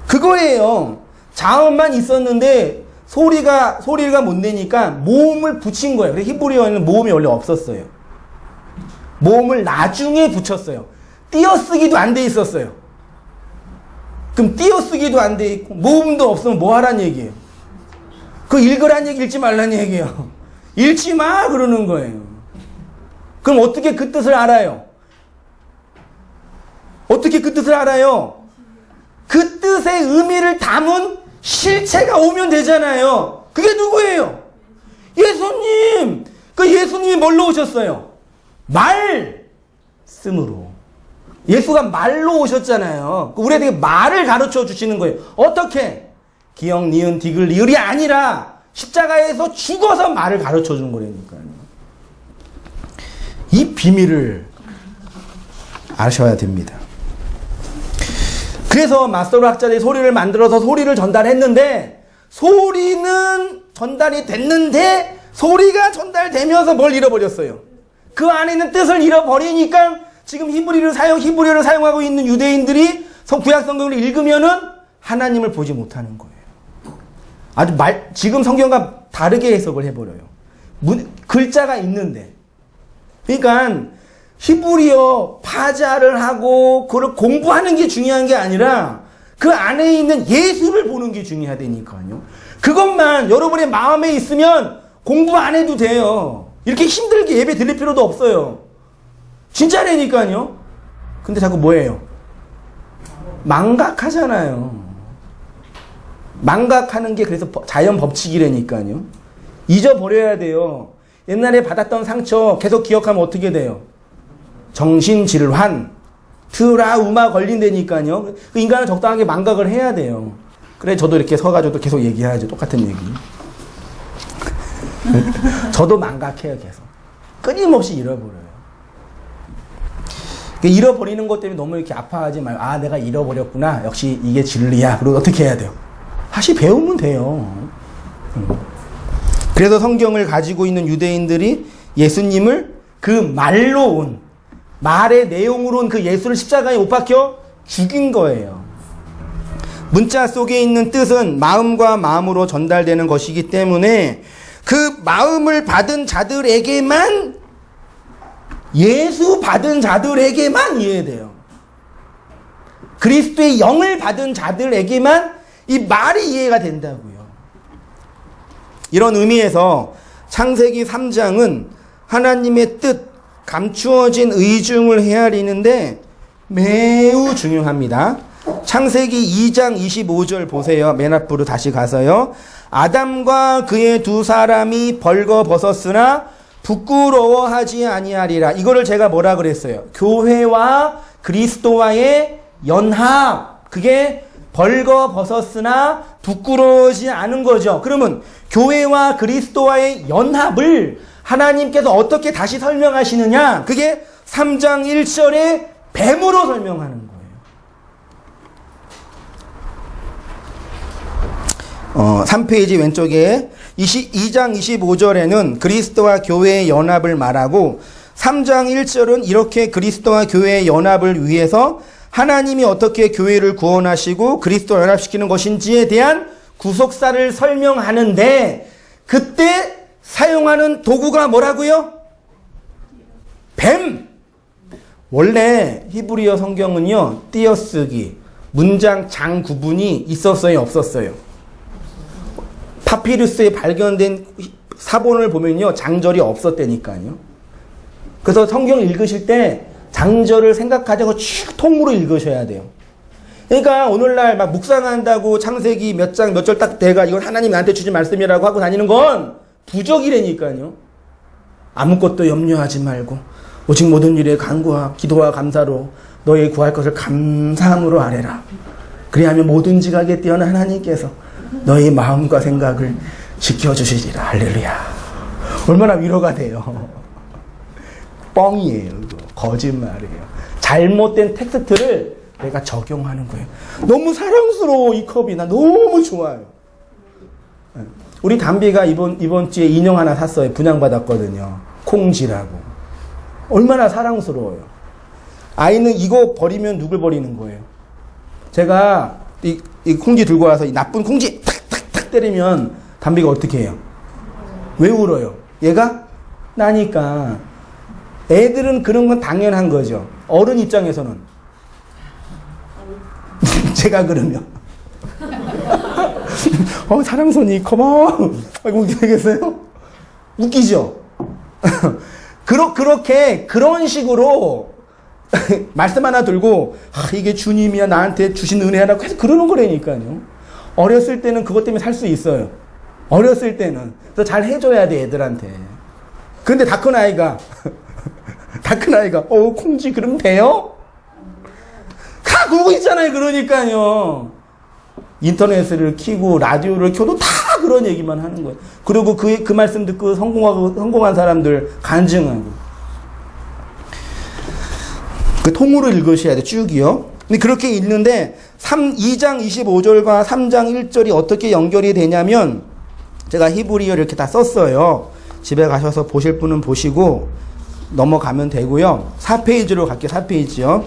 Speaker 1: 그거예요. 자음만 있었는데 소리가 못 내니까 모음을 붙인 거예요. 그래서 히브리어에는 모음이 원래 없었어요. 모음을 나중에 붙였어요. 띄어쓰기도 안 돼 있었어요. 그럼 띄어쓰기도 안 돼 있고 모음도 없으면 뭐 하란 얘기예요? 그 읽으란 얘기 읽지 말란 얘기예요. 읽지 마 그러는 거예요. 그럼 어떻게 그 뜻을 알아요? 어떻게 그 뜻을 알아요? 그 뜻의 의미를 담은 실체가 오면 되잖아요. 그게 누구예요? 예수님! 그 예수님이 뭘로 오셨어요? 말씀으로. 예수가 말로 오셨잖아요. 우리에게 말을 가르쳐 주시는 거예요. 어떻게? 기역, 니은, 디귿, 리을이 아니라 십자가에서 죽어서 말을 가르쳐 주는 거라니까요. 이 비밀을 아셔야 됩니다. 그래서 맞소로 학자들이 소리를 만들어서 소리를 전달했는데 소리는 전달이 됐는데 소리가 전달되면서 뭘 잃어버렸어요? 그 안에 있는 뜻을 잃어버리니까 지금 히브리어를 사용하고 있는 유대인들이 구약 성경을 읽으면은 하나님을 보지 못하는 거예요. 지금 성경과 다르게 해석을 해버려요. 글자가 있는데. 그러니까 히브리어 파자를 하고 그걸 공부하는 게 중요한 게 아니라 그 안에 있는 예수를 보는 게 중요하다니까요. 그것만 여러분의 마음에 있으면 공부 안 해도 돼요. 이렇게 힘들게 예배 드릴 필요도 없어요. 진짜라니까요. 근데 자꾸 뭐예요? 망각하잖아요. 망각하는 게 그래서 자연 법칙이라니까요. 잊어버려야 돼요. 옛날에 받았던 상처 계속 기억하면 어떻게 돼요? 정신질환, 트라우마 걸린다니까요. 그 인간은 적당하게 망각을 해야 돼요. 그래 저도 이렇게 서가지고 계속 얘기해야죠. 똑같은 얘기. 저도 망각해요. 계속. 끊임없이 잃어버려요. 잃어버리는 것 때문에 너무 이렇게 아파하지 말고 내가 잃어버렸구나. 역시 이게 진리야. 그리고 어떻게 해야 돼요? 다시 배우면 돼요. 그래서 성경을 가지고 있는 유대인들이 예수님을 그 말로 온 말의 내용으로 온 그 예수를 십자가에 못 박혀 죽인 거예요. 문자 속에 있는 뜻은 마음과 마음으로 전달되는 것이기 때문에 그 마음을 받은 자들에게만 예수 받은 자들에게만 이해돼요. 그리스도의 영을 받은 자들에게만 이 말이 이해가 된다고요. 이런 의미에서 창세기 3장은 하나님의 뜻, 감추어진 의중을 헤아리는데 매우 중요합니다. 창세기 2장 25절 보세요. 맨 앞으로 다시 가서요. 아담과 그의 두 사람이 벌거벗었으나 부끄러워하지 아니하리라. 이거를 제가 뭐라 그랬어요? 교회와 그리스도와의 연합. 그게 벌거벗었으나 부끄러워하지 않은 거죠. 그러면 교회와 그리스도와의 연합을 하나님께서 어떻게 다시 설명하시느냐? 그게 3장 1절에 뱀으로 설명하는 거예요. 3페이지 왼쪽에 2장 25절에는 그리스도와 교회의 연합을 말하고 3장 1절은 이렇게 그리스도와 교회의 연합을 위해서 하나님이 어떻게 교회를 구원하시고 그리스도와 연합시키는 것인지에 대한 구속사를 설명하는데 그때 사용하는 도구가 뭐라고요? 뱀! 원래 히브리어 성경은요, 띄어쓰기, 문장 장 구분이 있었어요, 없었어요? 파피루스에 발견된 사본을 보면요, 장절이 없었다니까요. 그래서 성경 읽으실 때 장절을 생각하지 않고 통으로 읽으셔야 돼요. 그러니까 오늘날 막 묵상한다고 창세기 몇 장 몇 절 딱 대가 이건 하나님 나한테 주신 말씀이라고 하고 다니는 건 부적이라니까요. 아무것도 염려하지 말고 오직 모든 일에 간구와 기도와 감사로 너희 구할 것을 감사함으로 아뢰라. 그리하면 모든 지각에 뛰어난 하나님께서 너희 마음과 생각을 지켜주시리라. 할렐루야. 얼마나 위로가 돼요. 뻥이에요. 이거. 거짓말이에요. 잘못된 텍스트를 내가 적용하는 거예요. 너무 사랑스러워. 이 컵이 나 너무 좋아요. 우리 담비가 이번 주에 인형 하나 샀어요. 분양받았거든요. 콩지라고. 얼마나 사랑스러워요. 아이는 이거 버리면 누굴 버리는 거예요. 제가 이 콩지 들고 와서 이 나쁜 콩지 탁탁탁 때리면 담비가 어떻게 해요? 왜 울어요? 얘가? 나니까. 애들은 그런 건 당연한 거죠. 어른 입장에서는. 제가 그러면. 사랑손이 고마워. 아이고, 웃게 되겠어요? 웃기죠? 그렇게, 그런 식으로 말씀 하나 들고, 이게 주님이야, 나한테 주신 은혜라고 해서 그러는 거라니까요. 어렸을 때는 그것 때문에 살 수 있어요. 어렸을 때는. 그래서 잘 해줘야 돼, 애들한테. 근데 다 큰 아이가, 콩지 그럼 돼요? 다 그러고 있잖아요, 그러니까요. 인터넷을 켜고 라디오를 켜도 다 그런 얘기만 하는 거예요. 그리고 그 말씀 듣고 성공한 사람들 간증하고. 그 통으로 읽으셔야 돼, 쭉이요. 근데 그렇게 읽는데 2장 25절과 3장 1절이 어떻게 연결이 되냐면 제가 히브리어 이렇게 다 썼어요. 집에 가셔서 보실 분은 보시고 넘어가면 되고요. 4페이지로 갈게요. 4페이지요.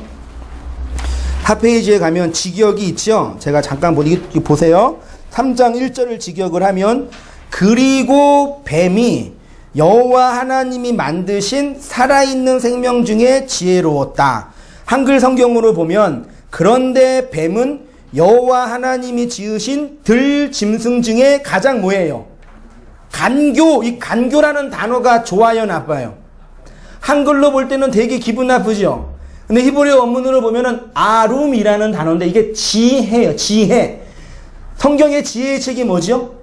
Speaker 1: 4페이지에 가면 직역이 있죠. 제가 잠깐 보세요. 3장 1절을 직역을 하면 그리고 뱀이 여호와 하나님이 만드신 살아있는 생명 중에 지혜로웠다. 한글 성경으로 보면 그런데 뱀은 여호와 하나님이 지으신 들 짐승 중에 가장 뭐예요? 간교. 이 간교라는 단어가 좋아요, 나빠요? 한글로 볼 때는 되게 기분 나쁘죠. 근데 히브리어 원문으로 보면은 아룸이라는 단어인데 이게 지혜예요. 지혜. 성경의 지혜의 책이 뭐죠?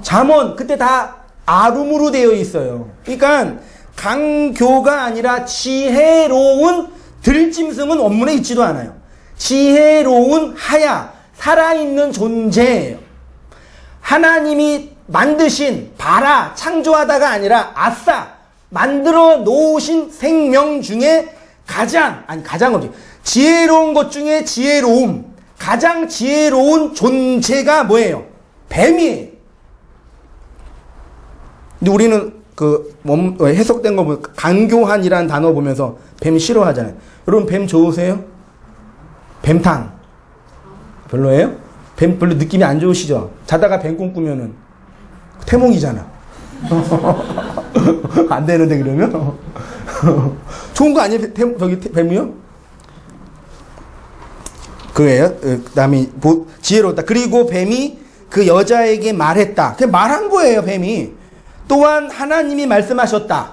Speaker 1: 잠언. 그때 다 아룸으로 되어 있어요. 그러니까 강교가 아니라 지혜로운 들짐승은 원문에 있지도 않아요. 지혜로운 하야, 살아있는 존재예요. 하나님이 만드신, 봐라, 창조하다가 아니라 아싸, 만들어 놓으신 생명 중에 가장 없지. 지혜로운 것 중에 지혜로움. 가장 지혜로운 존재가 뭐예요? 뱀이에요. 근데 우리는 해석된 거 보면 간교한이라는 단어 보면서 뱀 싫어하잖아요. 여러분 뱀 좋으세요? 뱀탕. 별로예요? 뱀 별로 느낌이 안 좋으시죠? 자다가 뱀 꿈꾸면은 태몽이잖아. 안 되는데 그러면? 좋은 거 아니에요? 뱀이요? 그래요. 그 다음에 지혜롭다. 그리고 뱀이 그 여자에게 말했다. 그냥 말한 거예요, 뱀이. 또한 하나님이 말씀하셨다.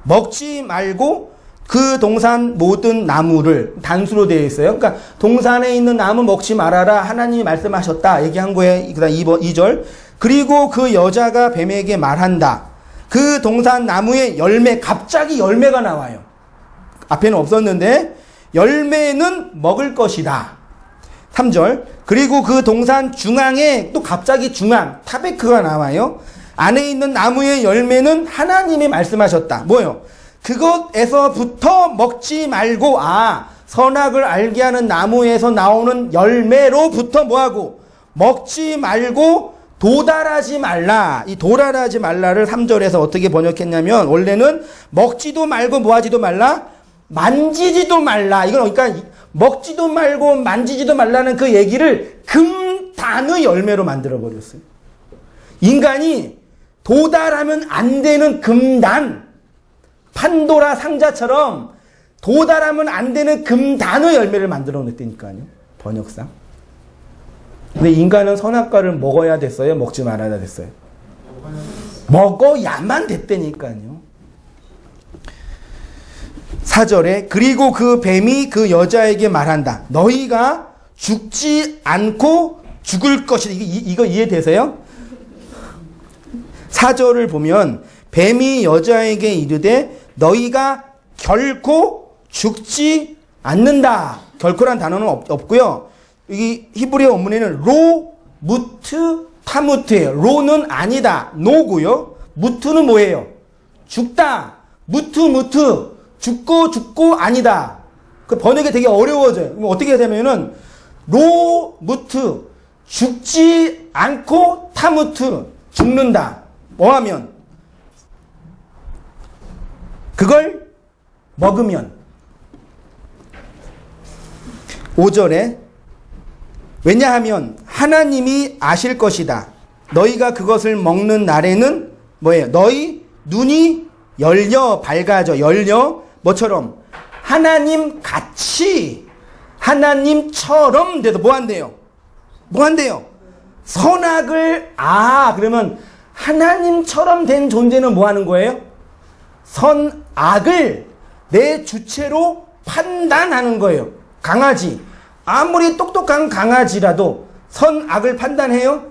Speaker 1: 먹지 말고 그 동산 모든 나무를, 단수로 되어 있어요. 그러니까 동산에 있는 나무 먹지 말아라. 하나님이 말씀하셨다. 얘기한 거예요. 그 다음 2절. 그리고 그 여자가 뱀에게 말한다. 그 동산 나무의 열매, 갑자기 열매가 나와요. 앞에는 없었는데 열매는 먹을 것이다. 3절. 그리고 그 동산 중앙에 또 갑자기 중앙, 타베크가 나와요. 안에 있는 나무의 열매는 하나님이 말씀하셨다. 뭐요? 그것에서부터 먹지 말고, 선악을 알게 하는 나무에서 나오는 열매로부터 뭐하고? 먹지 말고 도달하지 말라. 이 도달하지 말라를 3절에서 어떻게 번역했냐면, 원래는 먹지도 말고 뭐하지도 말라? 만지지도 말라. 이건 그러니까 먹지도 말고 만지지도 말라는 그 얘기를 금단의 열매로 만들어버렸어요. 인간이 도달하면 안 되는 금단, 판도라 상자처럼 도달하면 안 되는 금단의 열매를 만들어 냈다니까요. 번역상. 근데 인간은 선악과를 먹어야 됐어요? 먹지 말아야 됐어요? 먹어야만 됐다니까요. 4절에 그리고 그 뱀이 그 여자에게 말한다. 너희가 죽지 않고 죽을 것이다. 이거 이해되세요? 4절을 보면 뱀이 여자에게 이르되 너희가 결코 죽지 않는다. 결코란 단어는 없고요. 이 히브리어 원문에는 로, 무트, 타무트예요. 로는 아니다. 노고요. 무트는 뭐예요? 죽다. 무트. 죽고 아니다. 그 번역이 되게 어려워져요. 그럼 어떻게 되면은 로, 무트, 죽지 않고 타무트, 죽는다. 뭐하면? 그걸 먹으면. 5절에 왜냐하면 하나님이 아실 것이다. 너희가 그것을 먹는 날에는 뭐예요? 너희 눈이 열려 밝아져. 열려 뭐처럼? 하나님 같이 하나님처럼 돼서 뭐 한대요? 선악을 그러면 하나님처럼 된 존재는 뭐 하는 거예요? 선악을 내 주체로 판단하는 거예요. 강아지. 아무리 똑똑한 강아지라도 선악을 판단해요?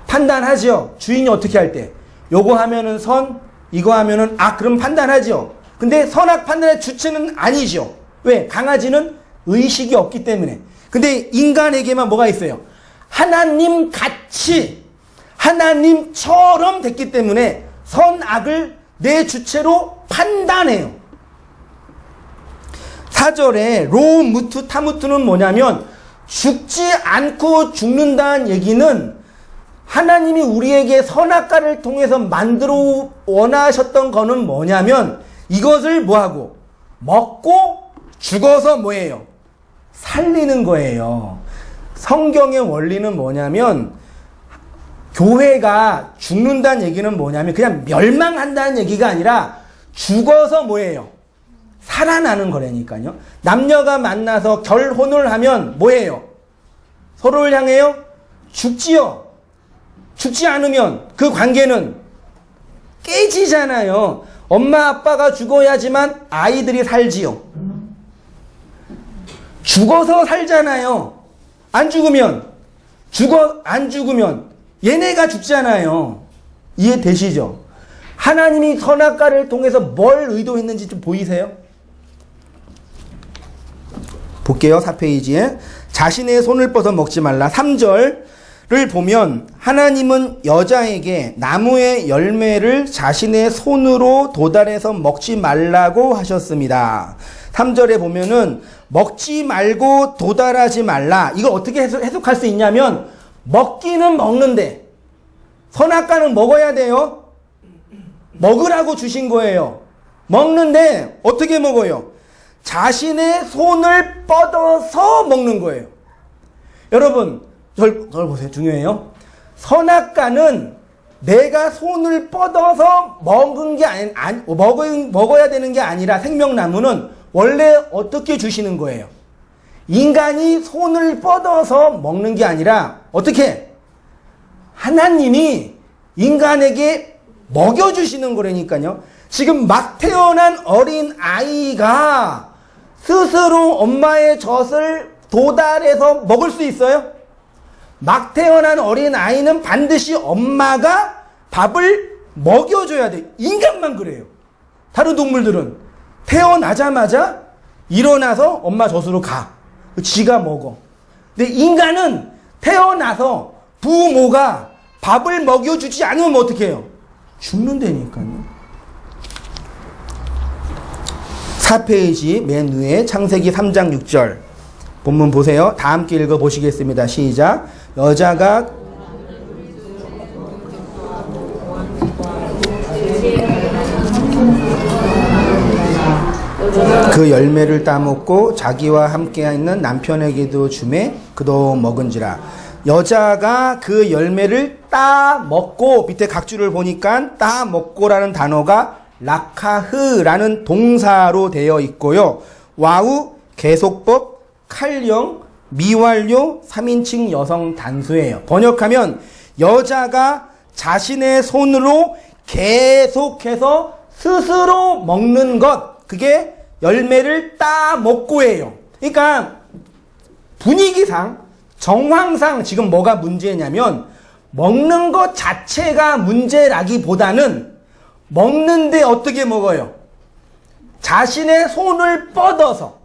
Speaker 1: 판단하죠. 주인이 어떻게 할 때? 요거 하면은 선, 이거 하면은 악, 그럼 판단하죠. 근데 선악 판단의 주체는 아니죠. 왜? 강아지는 의식이 없기 때문에. 근데 인간에게만 뭐가 있어요? 하나님 같이, 하나님처럼 됐기 때문에 선악을 내 주체로 판단해요. 4절에 로, 무트, 타무트는 뭐냐면 죽지 않고 죽는다는 얘기는 하나님이 우리에게 선악과를 통해서 만들어 원하셨던 거는 뭐냐면 이것을 뭐하고? 먹고 죽어서 뭐예요? 살리는 거예요. 성경의 원리는 뭐냐면 교회가 죽는다는 얘기는 뭐냐면 그냥 멸망한다는 얘기가 아니라 죽어서 뭐예요? 살아나는 거라니까요. 남녀가 만나서 결혼을 하면 뭐예요? 서로를 향해요? 죽지요. 죽지 않으면 그 관계는 깨지잖아요. 엄마 아빠가 죽어야지만 아이들이 살지요. 죽어서 살잖아요. 안 죽으면 얘네가 죽잖아요. 이해되시죠? 하나님이 선악과를 통해서 뭘 의도했는지 좀 보이세요? 볼게요. 4페이지에 자신의 손을 뻗어 먹지 말라. 3절을 보면 하나님은 여자에게 나무의 열매를 자신의 손으로 도달해서 먹지 말라고 하셨습니다. 3절에 보면은 먹지 말고 도달하지 말라. 이걸 어떻게 해석할 수 있냐면 먹기는 먹는데 선악과는 먹어야 돼요. 먹으라고 주신 거예요. 먹는데 어떻게 먹어요? 자신의 손을 뻗어서 먹는 거예요. 여러분, 저를 보세요. 중요해요. 선악과는 내가 손을 뻗어서 먹어야 되는 게 아니라 생명나무는 원래 어떻게 주시는 거예요? 인간이 손을 뻗어서 먹는 게 아니라 어떻게? 하나님이 인간에게 먹여주시는 거라니까요. 지금 막 태어난 어린 아이가 스스로 엄마의 젖을 도달해서 먹을 수 있어요? 막 태어난 어린 아이는 반드시 엄마가 밥을 먹여줘야 돼. 인간만 그래요. 다른 동물들은 태어나자마자 일어나서 엄마 젖으로 가. 지가 먹어. 근데 인간은 태어나서 부모가 밥을 먹여주지 않으면 어떻게 해요? 죽는다니까요. 4페이지 맨 위에 창세기 3장 6절 본문 보세요. 다 함께 읽어보시겠습니다. 시작. 여자가 그 열매를 따먹고 자기와 함께 있는 남편에게도 주매 그도 먹은지라. 여자가 그 열매를 따먹고, 밑에 각주를 보니까 따먹고라는 단어가 라카흐라는 동사로 되어 있고요. 와우, 계속법, 칼령, 미완료, 3인칭 여성 단수예요. 번역하면 여자가 자신의 손으로 계속해서 스스로 먹는 것, 그게 열매를 따먹고예요. 그러니까 분위기상, 정황상 지금 뭐가 문제냐면 먹는 것 자체가 문제라기보다는 먹는데 어떻게 먹어요? 자신의 손을 뻗어서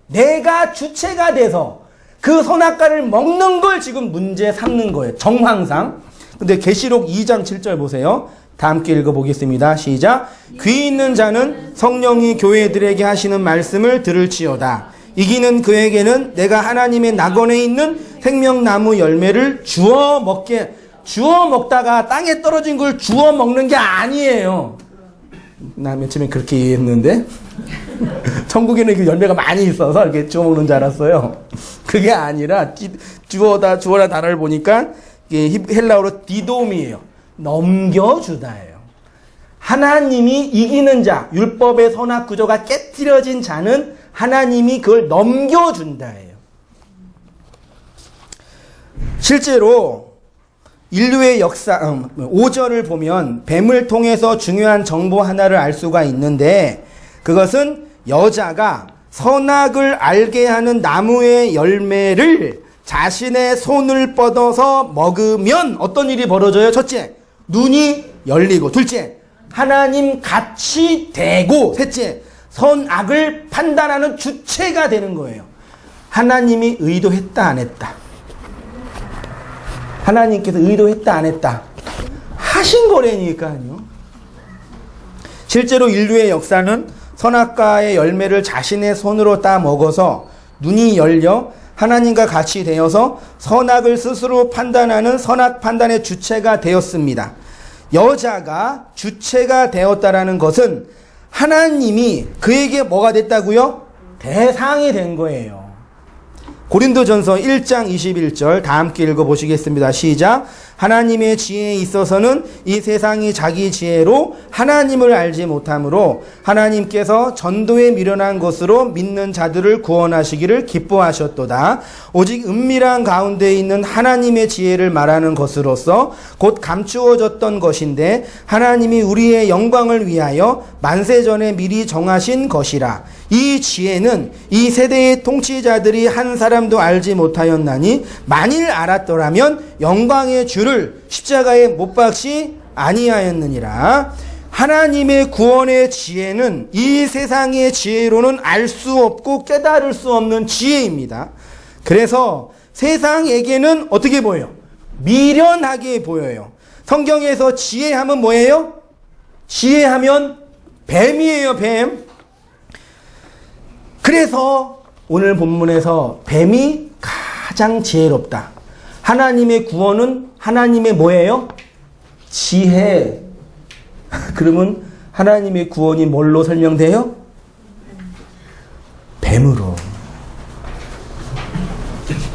Speaker 1: 내가 주체가 돼서 그 선악과를 먹는 걸 지금 문제 삼는 거예요. 정황상. 근데 계시록 2장 7절 보세요. 다 함께 읽어보겠습니다. 시작. 귀 있는 자는 성령이 교회들에게 하시는 말씀을 들을지어다. 이기는 그에게는 내가 하나님의 낙원에 있는 생명나무 열매를 주워 먹다가 땅에 떨어진 걸 주워 먹는 게 아니에요. 나 맨 처음에 그렇게 이해했는데 천국에는 그 열매가 많이 있어서 이렇게 주워 먹는 줄 알았어요. 그게 아니라 주워라 단어를 보니까 이게 헬라어로 디돔이에요. 넘겨주다예요. 하나님이 이기는 자, 율법의 선악 구조가 깨트려진 자는 하나님이 그걸 넘겨준다예요. 실제로 인류의 역사, 5절을 보면 뱀을 통해서 중요한 정보 하나를 알 수가 있는데, 그것은 여자가 선악을 알게 하는 나무의 열매를 자신의 손을 뻗어서 먹으면 어떤 일이 벌어져요? 첫째, 눈이 열리고, 둘째, 하나님 같이 되고, 셋째, 선악을 판단하는 주체가 되는 거예요. 하나님이 의도했다 안 했다? 하나님께서 의도했다 안 했다? 하신 거라니까요. 실제로 인류의 역사는 선악과의 열매를 자신의 손으로 따 먹어서 눈이 열려 하나님과 같이 되어서 선악을 스스로 판단하는 선악 판단의 주체가 되었습니다. 여자가 주체가 되었다라는 것은 하나님이 그에게 뭐가 됐다고요? 대상이 된 거예요. 고린도전서 1장 21절 다 함께 읽어보시겠습니다. 시작. 하나님의 지혜에 있어서는 이 세상이 자기 지혜로 하나님을 알지 못하므로 하나님께서 전도에 미련한 것으로 믿는 자들을 구원하시기를 기뻐하셨도다. 오직 은밀한 가운데 있는 하나님의 지혜를 말하는 것으로서 곧 감추어졌던 것인데 하나님이 우리의 영광을 위하여 만세전에 미리 정하신 것이라. 이 지혜는 이 세대의 통치자들이 한 사람도 알지 못하였나니 만일 알았더라면 영광의 주를 십자가에 못 박지 아니하였느니라. 하나님의 구원의 지혜는 이 세상의 지혜로는 알 수 없고 깨달을 수 없는 지혜입니다. 그래서 세상에게는 어떻게 보여요? 미련하게 보여요. 성경에서 지혜하면 뭐예요? 지혜하면 뱀이에요, 뱀. 그래서 오늘 본문에서 뱀이 가장 지혜롭다. 하나님의 구원은 하나님의 뭐예요? 지혜. 그러면 하나님의 구원이 뭘로 설명돼요? 뱀으로.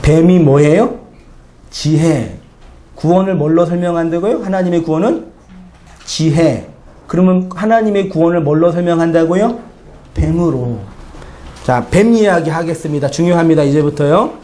Speaker 1: 뱀이 뭐예요? 지혜. 구원을 뭘로 설명한다고요? 하나님의 구원은 지혜. 그러면 하나님의 구원을 뭘로 설명한다고요? 뱀으로. 자, 뱀 이야기 하겠습니다. 중요합니다. 이제부터요.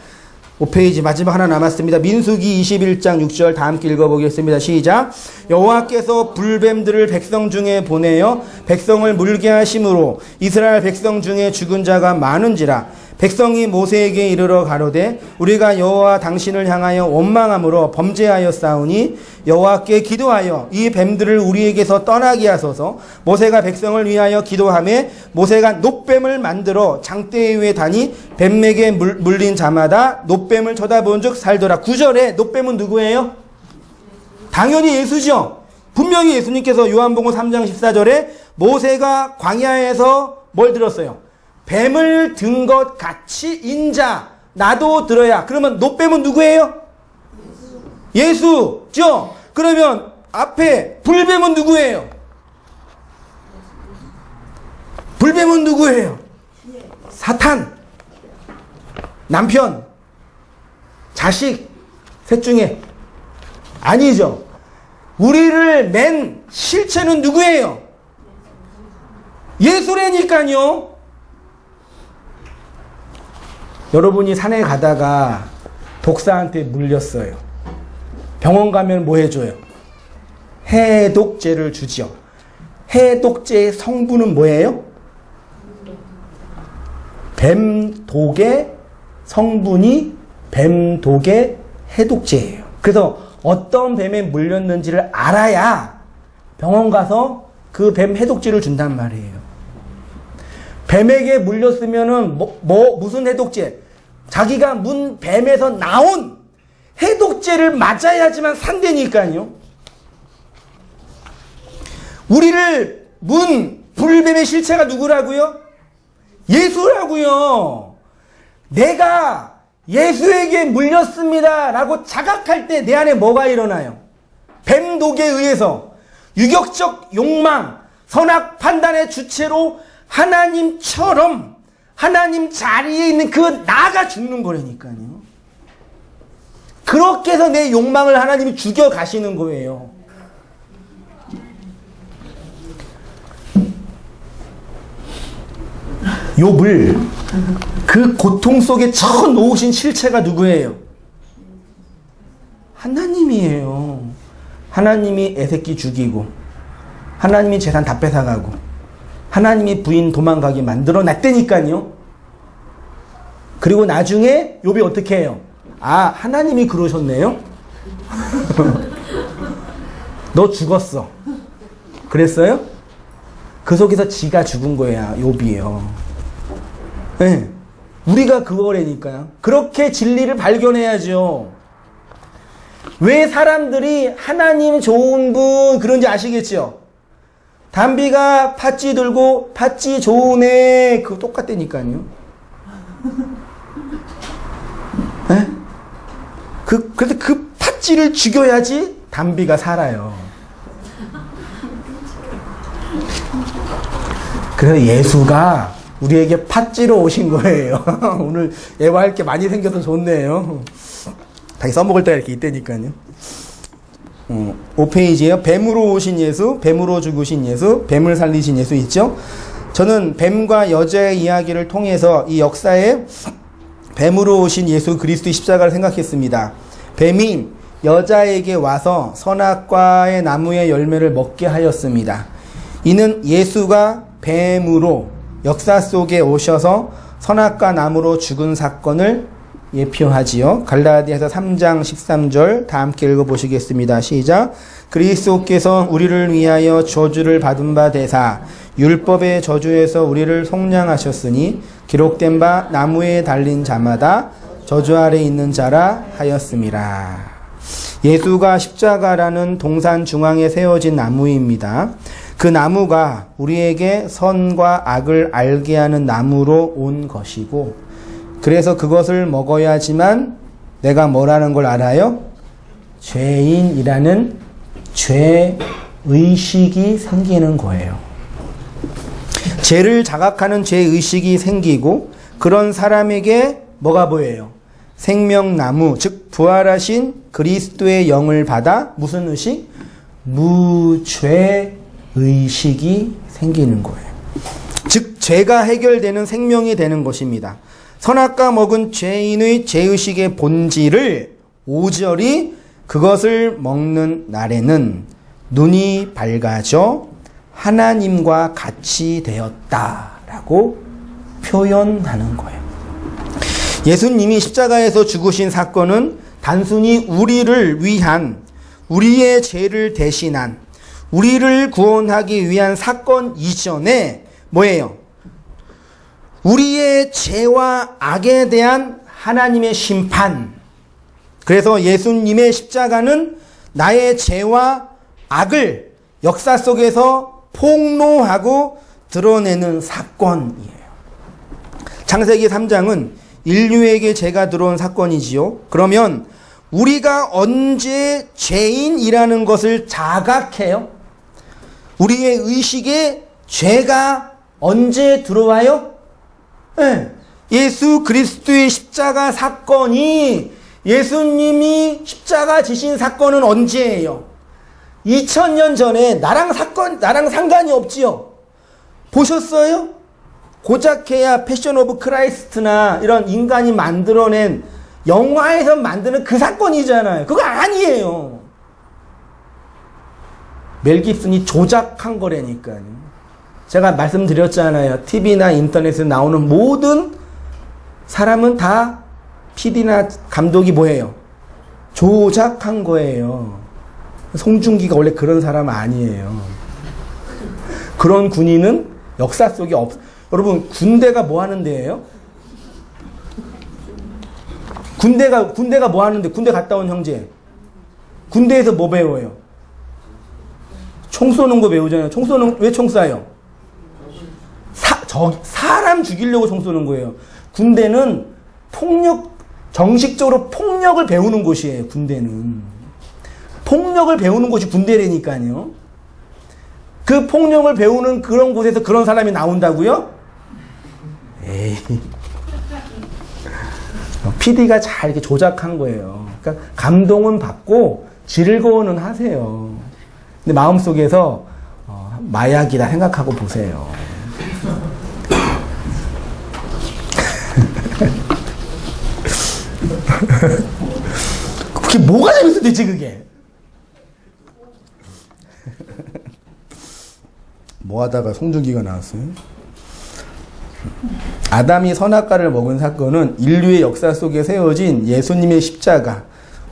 Speaker 1: 5페이지 마지막 하나 남았습니다. 민수기 21장 6절 다 함께 읽어보겠습니다. 시작. 여호와께서 불뱀들을 백성 중에 보내어 백성을 물게 하심으로 이스라엘 백성 중에 죽은 자가 많은지라. 백성이 모세에게 이르러 가로되 우리가 여호와 당신을 향하여 원망함으로 범죄하였사오니 여호와께 기도하여 이 뱀들을 우리에게서 떠나게 하소서. 모세가 백성을 위하여 기도하매 모세가 놋뱀을 만들어 장대 위에 다니 뱀에게 물린 자마다 놋뱀을 쳐다본 즉 살더라. 9절에 놋뱀은 누구예요? 당연히 예수죠. 분명히 예수님께서 요한복음 3장 14절에 모세가 광야에서 뭘 들었어요? 뱀을 든 것 같이 인자 나도 들어야. 그러면 놋뱀은 누구예요? 예수죠. 그러면 앞에 불뱀은 누구예요? 불뱀은 누구예요? 사탄, 남편, 자식, 셋 중에 아니죠. 우리를 맨 실체는 누구예요? 예수라니까요. 여러분이 산에 가다가 독사한테 물렸어요. 병원 가면 뭐 해줘요? 해독제를 주지요. 해독제의 성분은 뭐예요? 뱀독의 성분이 뱀독의 해독제예요. 그래서 어떤 뱀에 물렸는지를 알아야 병원 가서 그 뱀 해독제를 준단 말이에요. 뱀에게 물렸으면은 무슨 해독제? 자기가 문 뱀에서 나온 해독제를 맞아야지만 산다니까요. 우리를 문 불뱀의 실체가 누구라고요? 예수라고요. 내가 예수에게 물렸습니다 라고 자각할 때 내 안에 뭐가 일어나요? 뱀 독에 의해서 유격적 욕망, 선악 판단의 주체로 하나님처럼 하나님 자리에 있는 그 나가 죽는 거라니까요. 그렇게 해서 내 욕망을 하나님이 죽여 가시는 거예요. 욥을 그 고통 속에 쳐 놓으신 실체가 누구예요? 하나님이에요. 하나님이 애새끼 죽이고 하나님이 재산 다 뺏어가고 하나님이 부인 도망가게 만들어 놨다니까요. 그리고 나중에 욥이 어떻게 해요? 아, 하나님이 그러셨네요? 너 죽었어. 그랬어요? 그 속에서 지가 죽은 거야, 욥이에요. 네. 우리가 그거라니까요. 그렇게 진리를 발견해야죠. 왜 사람들이 하나님 좋은 분 그런지 아시겠죠? 담비가 팥쥐 들고 팥쥐 좋은 애 그거 똑같다니까요. 네? 그래서 그 팥쥐를 죽여야지 담비가 살아요. 그래서 예수가 우리에게 팥쥐로 오신 거예요. 오늘 예화할 게 많이 생겨서 좋네요. 다시 써먹을 때가 이렇게 있다니까요. 5페이지에요. 뱀으로 오신 예수, 뱀으로 죽으신 예수, 뱀을 살리신 예수 있죠? 저는 뱀과 여자의 이야기를 통해서 이 역사에 뱀으로 오신 예수 그리스도의 십자가를 생각했습니다. 뱀이 여자에게 와서 선악과의 나무의 열매를 먹게 하였습니다. 이는 예수가 뱀으로 역사 속에 오셔서 선악과 나무로 죽은 사건을 예표하지요. 갈라디아서 3장 13절 다 함께 읽어보시겠습니다. 시작. 그리스도께서 우리를 위하여 저주를 받은 바 되사 율법의 저주에서 우리를 속량하셨으니 기록된 바 나무에 달린 자마다 저주 아래 있는 자라 하였음이라. 예수가 십자가라는 동산 중앙에 세워진 나무입니다. 그 나무가 우리에게 선과 악을 알게 하는 나무로 온 것이고, 그래서 그것을 먹어야지만 내가 뭐라는 걸 알아요? 죄인이라는 죄의식이 생기는 거예요. 죄를 자각하는 죄의식이 생기고, 그런 사람에게 뭐가 보여요? 생명나무, 즉 부활하신 그리스도의 영을 받아 무슨 의식? 무죄의식이 생기는 거예요. 즉 죄가 해결되는 생명이 되는 것입니다. 선악과 먹은 죄인의 죄의식의 본질을 5절이 그것을 먹는 날에는 눈이 밝아져 하나님과 같이 되었다라고 표현하는 거예요. 예수님이 십자가에서 죽으신 사건은 단순히 우리를 위한, 우리의 죄를 대신한, 우리를 구원하기 위한 사건 이전에 뭐예요? 우리의 죄와 악에 대한 하나님의 심판. 그래서 예수님의 십자가는 나의 죄와 악을 역사 속에서 폭로하고 드러내는 사건이에요. 창세기 3장은 인류에게 죄가 들어온 사건이지요. 그러면 우리가 언제 죄인이라는 것을 자각해요? 우리의 의식에 죄가 언제 들어와요? 네. 예수 그리스도의 십자가 사건이, 예수님이 십자가 지신 사건은 언제예요? 2000년 전에 나랑 상관이 없지요. 보셨어요? 고작해야 패션 오브 크라이스트나 이런 인간이 만들어낸 영화에서 만드는 그 사건이잖아요. 그거 아니에요. 멜 깁슨이 조작한 거라니까요. 제가 말씀드렸잖아요. TV나 인터넷에 나오는 모든 사람은 다 PD나 감독이 뭐예요? 조작한 거예요. 송중기가 원래 그런 사람 아니에요. 그런 군인은 역사 속에 여러분, 군대가 뭐 하는 데예요? 군대가 뭐 하는데? 군대 갔다 온 형제. 군대에서 뭐 배워요? 총 쏘는 거 배우잖아요. 왜 총 쏴요? 사람 죽이려고 총 쏘는 거예요. 군대는 정식적으로 폭력을 배우는 곳이에요, 군대는. 폭력을 배우는 곳이 군대라니까요. 그 폭력을 배우는 그런 곳에서 그런 사람이 나온다고요? 에이. PD가 잘 이렇게 조작한 거예요. 그러니까 감동은 받고 즐거워는 하세요. 근데 마음속에서 마약이다 생각하고 보세요. 그게 뭐가 재밌어 대체 그게? 뭐 하다가 송중기가 나왔어요? 아담이 선악과를 먹은 사건은 인류의 역사 속에 세워진 예수님의 십자가,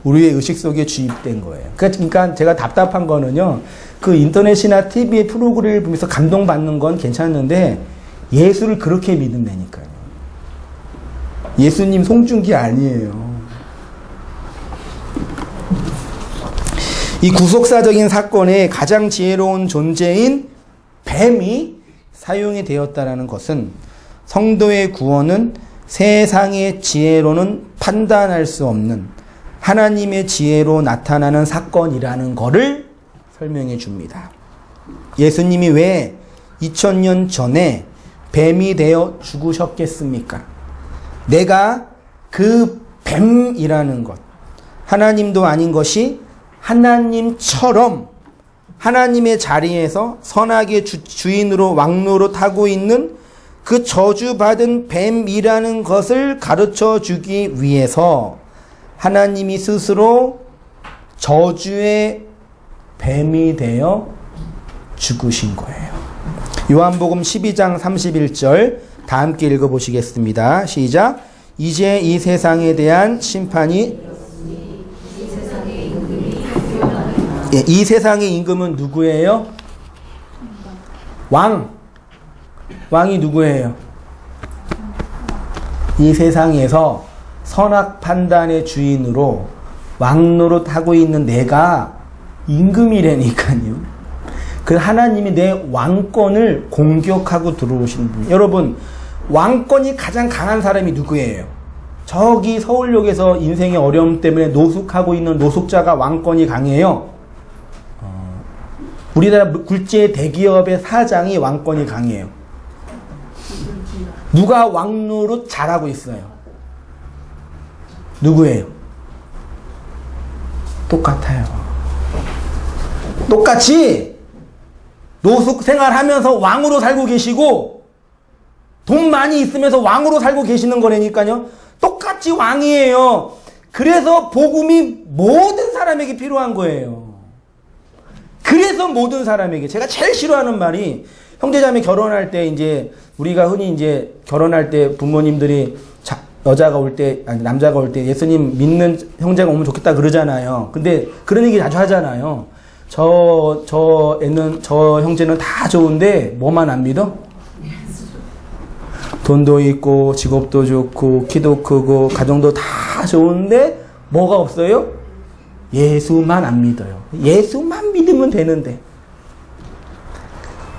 Speaker 1: 우리의 의식 속에 주입된 거예요. 그러니까 제가 답답한 거는요, 그 인터넷이나 TV의 프로그램을 보면서 감동받는 건 괜찮은데 예수를 그렇게 믿는다니까요. 예수님 송중기 아니에요. 이 구속사적인 사건의 가장 지혜로운 존재인 뱀이 사용이 되었다는 것은 성도의 구원은 세상의 지혜로는 판단할 수 없는 하나님의 지혜로 나타나는 사건이라는 것을 설명해 줍니다. 예수님이 왜 2000년 전에 뱀이 되어 죽으셨겠습니까? 내가 그 뱀이라는 것, 하나님도 아닌 것이 하나님처럼 하나님의 자리에서 선악의 주인으로 왕노로 타고 있는 그 저주받은 뱀이라는 것을 가르쳐 주기 위해서 하나님이 스스로 저주의 뱀이 되어 죽으신 거예요. 요한복음 12장 31절 다 함께 읽어보시겠습니다. 시작. 이제 이 세상에 대한 심판이 이 세상의 임금은 누구예요? 왕이 누구예요? 이 세상에서 선악 판단의 주인으로 왕노릇 하고 있는 내가 임금이라니까요. 그 하나님이 내 왕권을 공격하고 들어오신 분. 여러분, 왕권이 가장 강한 사람이 누구예요? 저기 서울역에서 인생의 어려움 때문에 노숙하고 있는 노숙자가 왕권이 강해요. 우리나라 굴지의 대기업의 사장이 왕권이 강해요. 누가 왕노릇 잘하고 있어요? 누구예요? 똑같아요. 똑같이 노숙 생활하면서 왕으로 살고 계시고 돈 많이 있으면서 왕으로 살고 계시는 거라니까요. 똑같이 왕이에요. 그래서 복음이 모든 사람에게 필요한 거예요. 그래서 모든 사람에게, 제가 제일 싫어하는 말이, 형제자매 결혼할 때 이제 우리가 흔히 이제 결혼할 때 부모님들이 여자가 올 때, 아니 남자가 올 때 예수님 믿는 형제가 오면 좋겠다 그러잖아요. 근데 그런 얘기 자주 하잖아요. 저 형제는 다 좋은데 뭐만 안 믿어? 돈도 있고 직업도 좋고 키도 크고 가정도 다 좋은데 뭐가 없어요? 예수만 안 믿어요. 예수만 믿으면 되는데.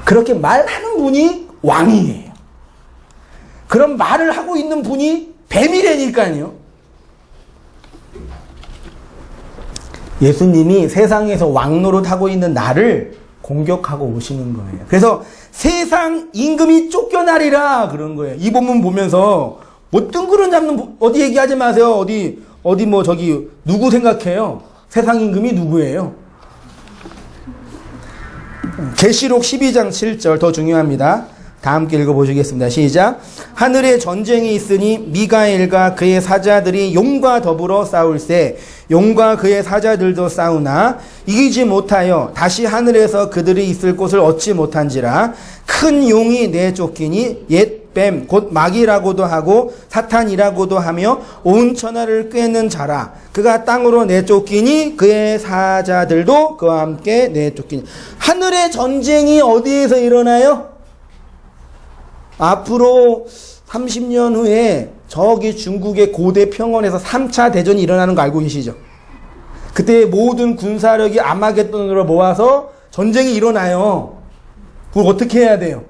Speaker 1: 그렇게 말하는 분이 왕이에요. 그런 말을 하고 있는 분이 뱀이라니까요. 예수님이 세상에서 왕노릇 하고 있는 나를 공격하고 오시는 거예요. 그래서 세상 임금이 쫓겨나리라 그런 거예요. 이 본문 보면서 뭐 뜬구름 잡는, 어디 얘기하지 마세요. 어디 뭐 저기 누구 생각해요? 세상 임금이 누구예요? 계시록 12장 7절 더 중요합니다. 다 함께 읽어보시겠습니다. 시작. 하늘에 전쟁이 있으니 미가엘과 그의 사자들이 용과 더불어 싸울세 용과 그의 사자들도 싸우나 이기지 못하여 다시 하늘에서 그들이 있을 곳을 얻지 못한지라 큰 용이 내쫓기니 옛 뱀 곧 마귀라고도 하고 사탄이라고도 하며 온 천하를 꿰는 자라. 그가 땅으로 내쫓기니 그의 사자들도 그와 함께 내쫓기니. 하늘의 전쟁이 어디에서 일어나요? 앞으로 30년 후에 저기 중국의 고대 평원에서 3차 대전이 일어나는 거 알고 계시죠? 그때 모든 군사력이 아마겟돈으로 모아서 전쟁이 일어나요. 그걸 어떻게 해야 돼요?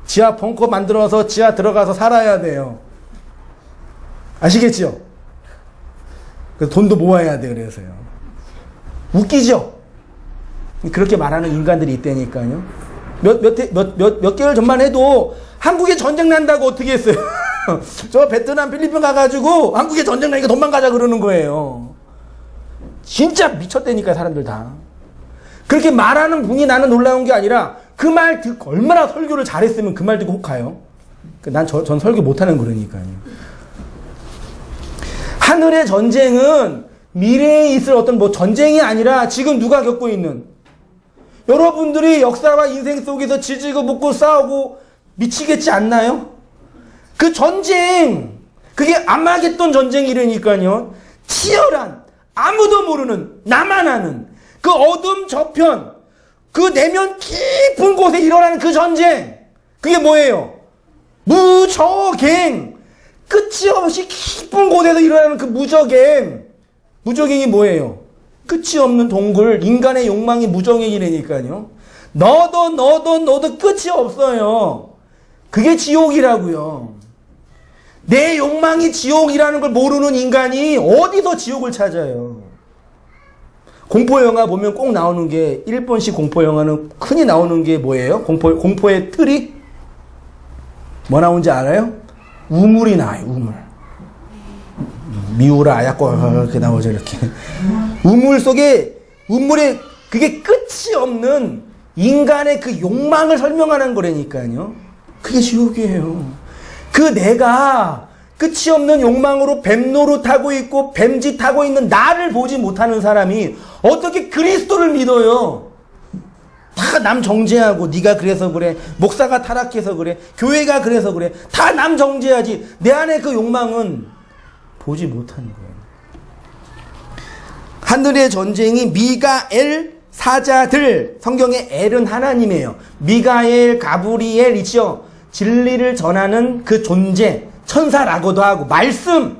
Speaker 1: 지하 벙커 만들어서 지하 들어가서 살아야 돼요. 아시겠죠? 그래서 돈도 모아야 돼. 그래서요. 웃기죠? 그렇게 말하는 인간들이 있다니까요. 몇 개월 전만 해도 한국에 전쟁 난다고 어떻게 했어요? 저 베트남, 필리핀 가가지고 한국에 전쟁 나니까 도망가자 그러는 거예요. 진짜 미쳤다니까 사람들 다. 그렇게 말하는 분이 나는 놀라운 게 아니라 그 말 듣고 얼마나 설교를 잘했으면 그 말 듣고 혹 가요. 전 설교 못하는 거라니까요. 하늘의 전쟁은 미래에 있을 어떤 뭐 전쟁이 아니라 지금 누가 겪고 있는, 여러분들이 역사와 인생 속에서 지지고 볶고 싸우고 미치겠지 않나요? 그 전쟁, 그게 아마겟돈 전쟁이라니까요. 치열한, 아무도 모르는, 나만 아는 그 어둠 저편, 그 내면 깊은 곳에 일어나는 그 전쟁, 그게 뭐예요? 무저갱. 끝이 없이 깊은 곳에서 일어나는 그 무저갱. 무저갱이 뭐예요? 끝이 없는 동굴, 인간의 욕망이 무저갱이라니까요. 너도 끝이 없어요. 그게 지옥이라고요. 내 욕망이 지옥이라는 걸 모르는 인간이 어디서 지옥을 찾아요? 공포영화 보면 꼭 나오는 게, 일본식 공포영화는 흔히 나오는 게 뭐예요? 공포의 틀이? 뭐 나오는지 알아요? 우물이 나와요, 우물. 미우라 아야코 이렇게 나오죠, 이렇게. 우물에 그게 끝이 없는 인간의 그 욕망을 설명하는 거라니까요. 그게 지옥이에요. 그 내가 끝이 없는 욕망으로 뱀 노릇하고 있고 뱀짓 하고 있는 나를 보지 못하는 사람이 어떻게 그리스도를 믿어요? 다 남 정죄하고, 네가 그래서 그래, 목사가 타락해서 그래, 교회가 그래서 그래, 다 남 정죄하지. 내 안에 그 욕망은 보지 못하는 거예요. 하늘의 전쟁이 미가엘 사자들, 성경의 엘은 하나님이에요. 미가엘, 가브리엘 있죠. 진리를 전하는 그 존재, 천사라고도 하고, 말씀,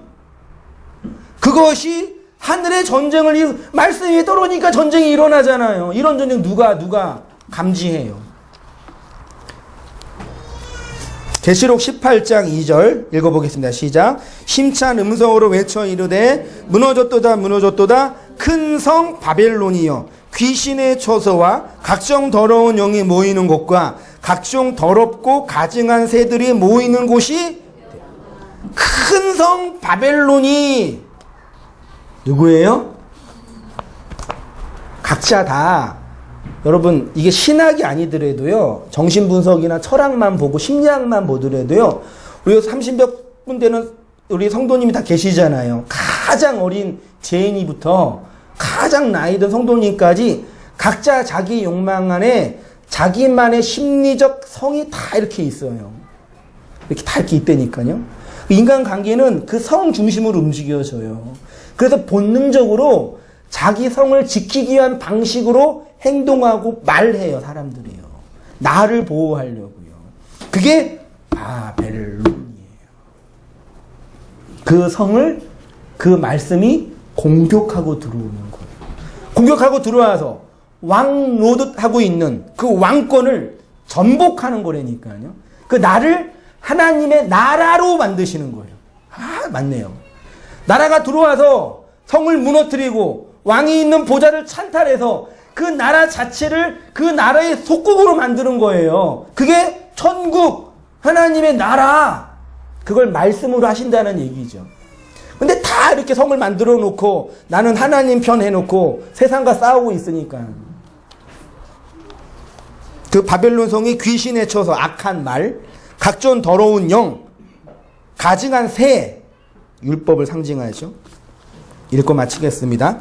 Speaker 1: 그것이 하늘의 전쟁을, 말씀이 떨어지니까 전쟁이 일어나잖아요. 이런 전쟁 누가 감지해요? 계시록 18장 2절 읽어보겠습니다. 시작. 힘찬 음성으로 외쳐 이르되 무너졌도다 무너졌도다 큰 성 바벨론이여, 귀신의 처소와 각종 더러운 영이 모이는 곳과 각종 더럽고 가증한 새들이 모이는 곳이, 큰 성 바벨론이 누구예요? 각자 다, 여러분 이게 신학이 아니더라도요, 정신분석이나 철학만 보고 심리학만 보더라도요, 우리 30몇 분 되는 우리 성도님이 다 계시잖아요. 가장 어린 제인이부터 가장 나이 든 성도님까지 각자 자기 욕망 안에 자기만의 심리적 성이 다 이렇게 있어요. 이렇게 다 이렇게 있다니까요. 인간관계는 그 성 중심으로 움직여져요. 그래서 본능적으로 자기 성을 지키기 위한 방식으로 행동하고 말해요, 사람들이요. 나를 보호하려고요. 그게 바벨론이에요. 그 성을, 그 말씀이 공격하고 들어오는 거예요. 공격하고 들어와서 왕 노릇하고 있는 그 왕권을 전복하는 거라니까요. 그 나를 하나님의 나라로 만드시는 거예요. 아, 맞네요. 나라가 들어와서 성을 무너뜨리고 왕이 있는 보좌를 찬탈해서 그 나라 자체를 그 나라의 속국으로 만드는 거예요. 그게 천국, 하나님의 나라, 그걸 말씀으로 하신다는 얘기죠. 근데 다 이렇게 성을 만들어 놓고 나는 하나님 편 해놓고 세상과 싸우고 있으니까. 그 바벨론 성이 귀신에 쳐서 악한 말, 각종 더러운 영, 가증한 새, 율법을 상징하죠. 읽고 마치겠습니다.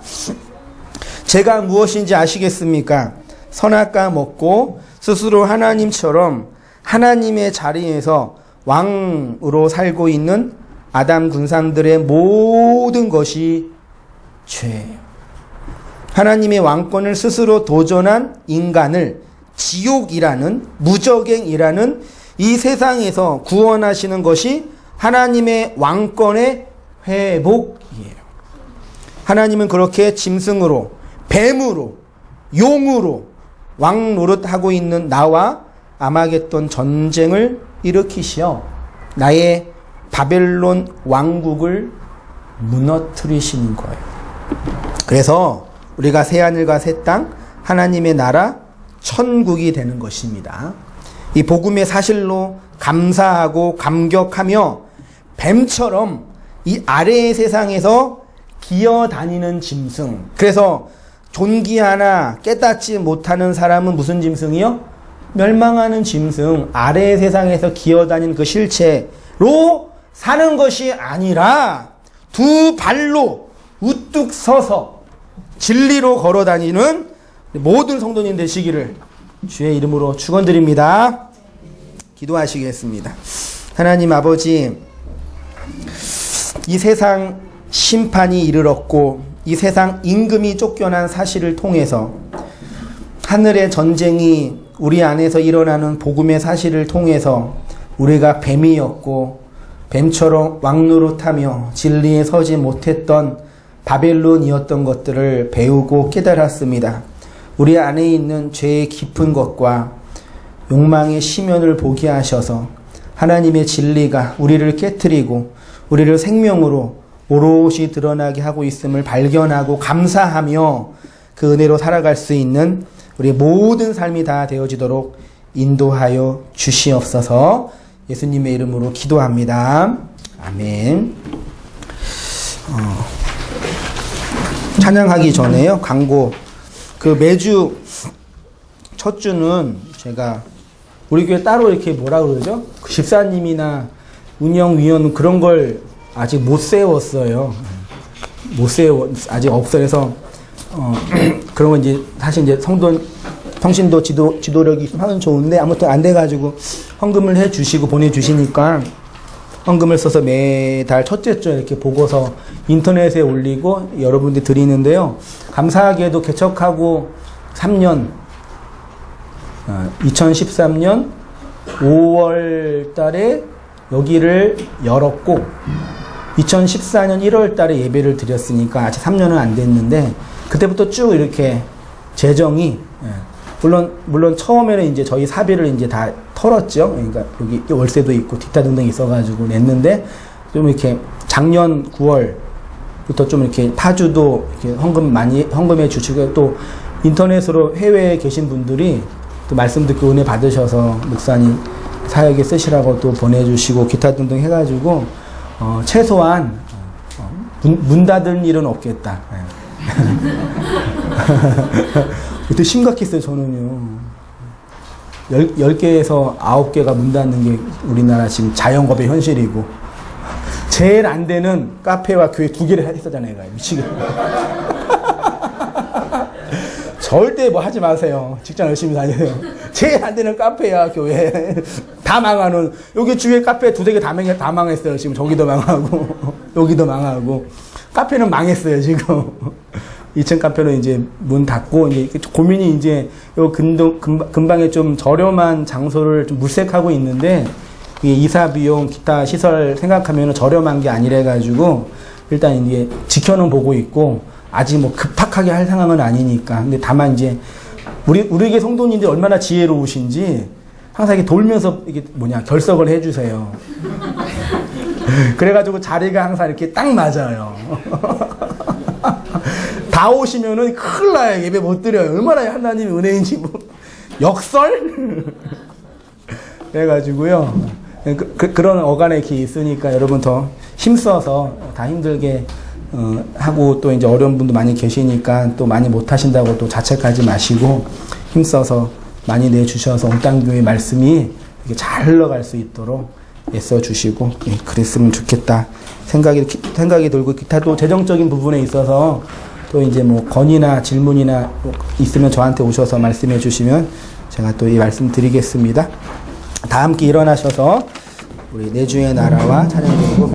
Speaker 1: 제가 무엇인지 아시겠습니까? 선악과 먹고 스스로 하나님처럼 하나님의 자리에서 왕으로 살고 있는 아담 군상들의 모든 것이 죄예요. 하나님의 왕권을 스스로 도전한 인간을 지옥이라는, 무적행이라는 이 세상에서 구원하시는 것이 하나님의 왕권의 회복이에요. 하나님은 그렇게 짐승으로, 뱀으로, 용으로 왕 노릇하고 있는 나와 아마겟돈 전쟁을 일으키시어 나의 바벨론 왕국을 무너뜨리시는 거예요. 그래서 우리가 새하늘과 새 땅, 하나님의 나라, 천국이 되는 것입니다. 이 복음의 사실로 감사하고 감격하며 뱀처럼 이 아래의 세상에서 기어다니는 짐승. 그래서 존귀하나 깨닫지 못하는 사람은 무슨 짐승이요? 멸망하는 짐승. 아래의 세상에서 기어다니는 그 실체로 사는 것이 아니라 두 발로 우뚝 서서 진리로 걸어다니는 모든 성도님 되시기를 주의 이름으로 축원드립니다. 기도하시겠습니다. 하나님 아버지, 이 세상 심판이 이르렀고 이 세상 임금이 쫓겨난 사실을 통해서 하늘의 전쟁이 우리 안에서 일어나는 복음의 사실을 통해서 우리가 뱀이었고 뱀처럼 왕노릇하며 진리에 서지 못했던 바벨론이었던 것들을 배우고 깨달았습니다. 우리 안에 있는 죄의 깊은 것과 욕망의 심연을 보게 하셔서 하나님의 진리가 우리를 깨트리고 우리를 생명으로 오롯이 드러나게 하고 있음을 발견하고 감사하며 그 은혜로 살아갈 수 있는 우리 모든 삶이 다 되어지도록 인도하여 주시옵소서. 예수님의 이름으로 기도합니다. 아멘. 찬양하기 전에요, 광고. 매주 첫 주는 제가 우리 교회 따로 이렇게 뭐라 그러죠? 집사님이나 운영위원 그런 걸 아직 못 세웠어요. 아직 없어요. 그래서 그런 건 이제 사실 이제 성신도 지도력이 있으면 하면 좋은데 아무튼 안 돼가지고 헌금을 해주시고 보내주시니까 헌금을 써서 매달 첫째 주에 이렇게 보고서 인터넷에 올리고 여러분들 드리는데요. 감사하게도 개척하고 3년, 2013년 5월 달에 여기를 열었고 2014년 1월 달에 예배를 드렸으니까 아직 3년은 안 됐는데 그때부터 쭉 이렇게 재정이 물론 처음에는 이제 저희 사비를 이제 다 털었죠. 그러니까 여기 월세도 있고 기타 등등 있어가지고 냈는데 좀 이렇게 작년 9월부터 좀 이렇게 파주도 이렇게 헌금해 주시고 또 인터넷으로 해외에 계신 분들이 또 말씀 듣고 은혜 받으셔서 목사님 사역에 쓰시라고 또 보내주시고 기타 등등 해가지고 최소한 문 닫은 일은 없겠다. 그때 심각했어요. 저는요. 10개에서 9개가 문 닫는 게 우리나라 지금 자영업의 현실이고 제일 안 되는 카페와 교회 2개를 했었잖아요. 미치겠다. 절대 뭐 하지 마세요. 직장 열심히 다니세요. 제일 안 되는 카페야 교회. 다 망하는. 여기 주위에 카페 2-3개 다 망했어요. 지금 저기도 망하고 여기도 망하고 카페는 망했어요. 지금 2층 카페는 이제 문 닫고 이제 고민이 이제 요 근방에 좀 저렴한 장소를 좀 물색하고 있는데 이사 비용 기타 시설 생각하면 저렴한 게 아니래 가지고 일단 이제 지켜는 보고 있고 아직 뭐 급박하게 할 상황은 아니니까. 근데 다만 이제 우리에게 성도님들이 얼마나 지혜로우신지 항상 이렇게 돌면서 이게 결석을 해주세요. 그래가지고 자리가 항상 이렇게 딱 맞아요. 다 오시면은 큰일 나요. 예배 못 드려요. 얼마나 하나님의 은혜인지 뭐. 역설? 그래가지고요. 그런 어간에 이렇게 있으니까 여러분 더 힘써서 다 힘들게 하고 또 이제 어려운 분도 많이 계시니까 또 많이 못 하신다고 또 자책하지 마시고 힘써서 많이 내주셔서 온땅교회 말씀이 이렇게 잘 흘러갈 수 있도록 애써 주시고 그랬으면 좋겠다 생각이 들고 기타 또 재정적인 부분에 있어서 또 이제 뭐 건의나 질문이나 있으면 저한테 오셔서 말씀해 주시면 제가 또 이 말씀 드리겠습니다. 다 함께 일어나셔서 우리 내주의 나라와 찬양 드리고